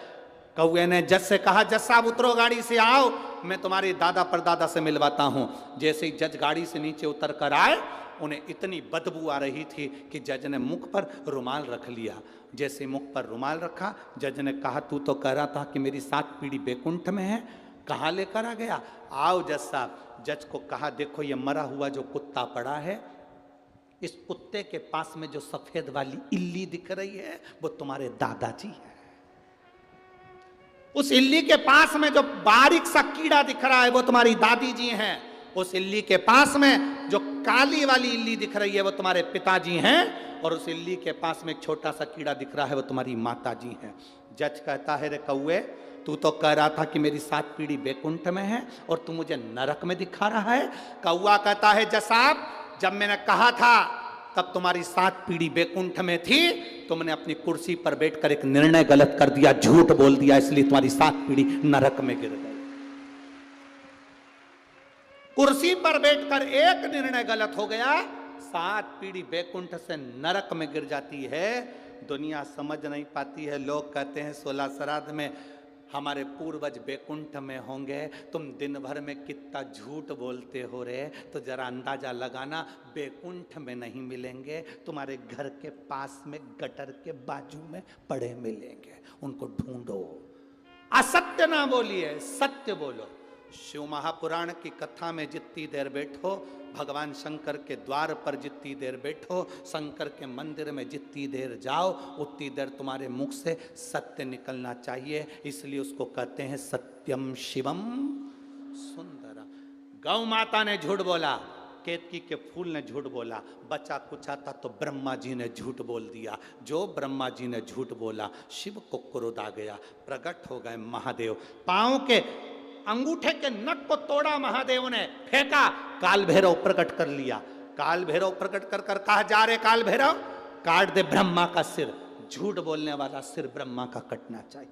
कौए ने जज से कहा, जज साहब उतरो गाड़ी से, आओ मैं तुम्हारे दादा परदादा से मिलवाता हूं। जैसे ही जज गाड़ी से नीचे उतर कर आए, उन्हें इतनी बदबू आ रही थी कि जज ने मुख पर रुमाल रख लिया। जैसे मुख पर रुमाल रखा, जज ने कहा, तू तो कह रहा था कि मेरी 7 पीढ़ी बैकुंठ में है, कहाँ लेकर आ गया? आओ जज साहब। जज को कहा, देखो ये मरा हुआ जो कुत्ता पड़ा है, इस कुत्ते के पास में जो सफेद वाली इल्ली दिख रही है वो तुम्हारे दादाजी है। उस इल्ली के पास में जो बारीक सा कीड़ा दिख रहा है वो तुम्हारी दादी जी हैं। उस इल्ली के पास में जो काली वाली इल्ली दिख रही है वो तुम्हारे पिताजी हैं। और उस इल्ली के पास में एक छोटा सा कीड़ा दिख रहा है वो तुम्हारी माता जी हैं। जज कहता है, रे कौए, तू तो कह रहा था कि मेरी 7 पीढ़ी बैकुंठ में है और तू मुझे नरक में दिखा रहा है। कौआ कहता है, जज साहब, जब मैंने कहा था तब तुम्हारी 7 पीढ़ी बैकुंठ में थी, तुमने अपनी कुर्सी पर बैठकर एक निर्णय गलत कर दिया, झूठ बोल दिया, इसलिए तुम्हारी 7 पीढ़ी नरक में गिर गई। कुर्सी पर बैठकर एक निर्णय गलत हो गया, 7 पीढ़ी बैकुंठ से नरक में गिर जाती है। दुनिया समझ नहीं पाती है। लोग कहते हैं 16 श्राद्ध में हमारे पूर्वज बैकुंठ में होंगे, तुम दिन भर में कितना झूठ बोलते हो रे। तो जरा अंदाजा लगाना, बैकुंठ में नहीं मिलेंगे, तुम्हारे घर के पास में गटर के बाजू में पड़े मिलेंगे, उनको ढूंढो। असत्य ना बोलिए, सत्य बोलो। शिव महापुराण की कथा में जितनी देर बैठो, भगवान शंकर के द्वार पर जितनी देर बैठो, शंकर के मंदिर में जितनी देर जाओ, उतनी देर तुम्हारे मुख से सत्य निकलना चाहिए। इसलिए उसको कहते हैं सत्यम शिवम सुंदरम। गौ माता ने झूठ बोला, केतकी के फूल ने झूठ बोला, बचा कुचा था तो ब्रह्मा जी ने झूठ बोल दिया। जो ब्रह्मा जी ने झूठ बोला, शिव को क्रोध आ गया, प्रकट हो गए महादेव। पांव के अंगूठे के नख को तोड़ा महादेव ने, फेंका, काल भैरव प्रकट कर लिया। काल भैरव प्रकट कर कर कहा, जा रे काल भैरव, काट दे ब्रह्मा का सिर। झूठ बोलने वाला सिर ब्रह्मा का कटना चाहिए।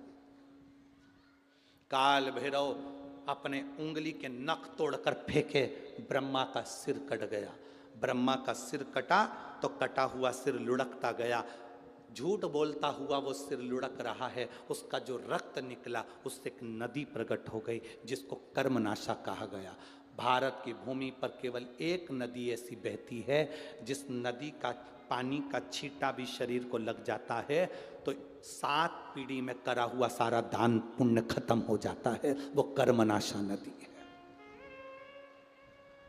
काल भैरव अपने उंगली के नख तोड़कर फेंके, ब्रह्मा का सिर कट गया। ब्रह्मा का सिर कटा तो कटा हुआ सिर लुढ़कता गया। झूठ बोलता हुआ वो सिर लुढ़क रहा है, उसका जो रक्त निकला उससे एक नदी प्रकट हो गई जिसको कर्मनाशा कहा गया। भारत की भूमि पर केवल एक नदी ऐसी बहती है जिस नदी का पानी का छींटा भी शरीर को लग जाता है तो 7 पीढ़ी में करा हुआ सारा दान पुण्य खत्म हो जाता है। वो कर्मनाशा नदी है।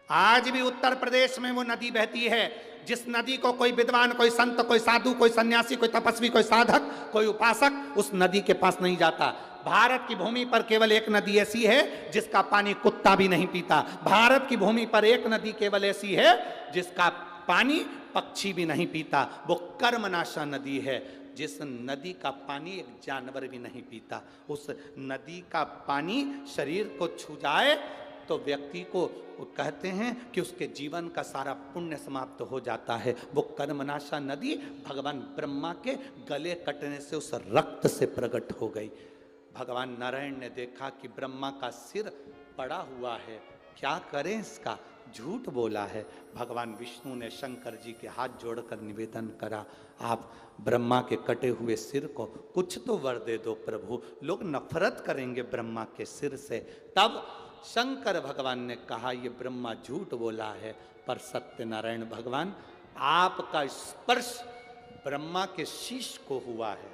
आज भी उत्तर प्रदेश में वो नदी बहती है जिस नदी को कोई विद्वान, कोई संत, कोई साधु, कोई सन्यासी, कोई तपस्वी, कोई साधक, कोई उपासक उस नदी के पास नहीं जाता। भारत की भूमि पर केवल एक नदी ऐसी है जिसका पानी कुत्ता भी नहीं पीता। भारत की भूमि पर एक नदी केवल ऐसी है जिसका पानी पक्षी भी नहीं पीता। वो कर्मनाशा नदी है। जिस नदी का पानी एक जानवर भी नहीं पीता। उस नदी का पानी शरीर को छू जाए तो व्यक्ति को कहते हैं कि उसके जीवन का सारा पुण्य समाप्त हो जाता है। वो कर्मनाशा नदी भगवान ब्रह्मा के गले कटने से उस रक्त से प्रकट हो गई। भगवान नारायण ने देखा कि ब्रह्मा का सिर पड़ा हुआ है, क्या करें इसका, झूठ बोला है। भगवान विष्णु ने शंकर जी के हाथ जोड़कर निवेदन करा, आप ब्रह्मा के कटे हुए सिर को कुछ तो वर दे दो प्रभु, लोग नफरत करेंगे ब्रह्मा के सिर से। तब शंकर भगवान ने कहा, ये ब्रह्मा झूठ बोला है, पर सत्यनारायण भगवान आपका स्पर्श ब्रह्मा के शीश को हुआ है।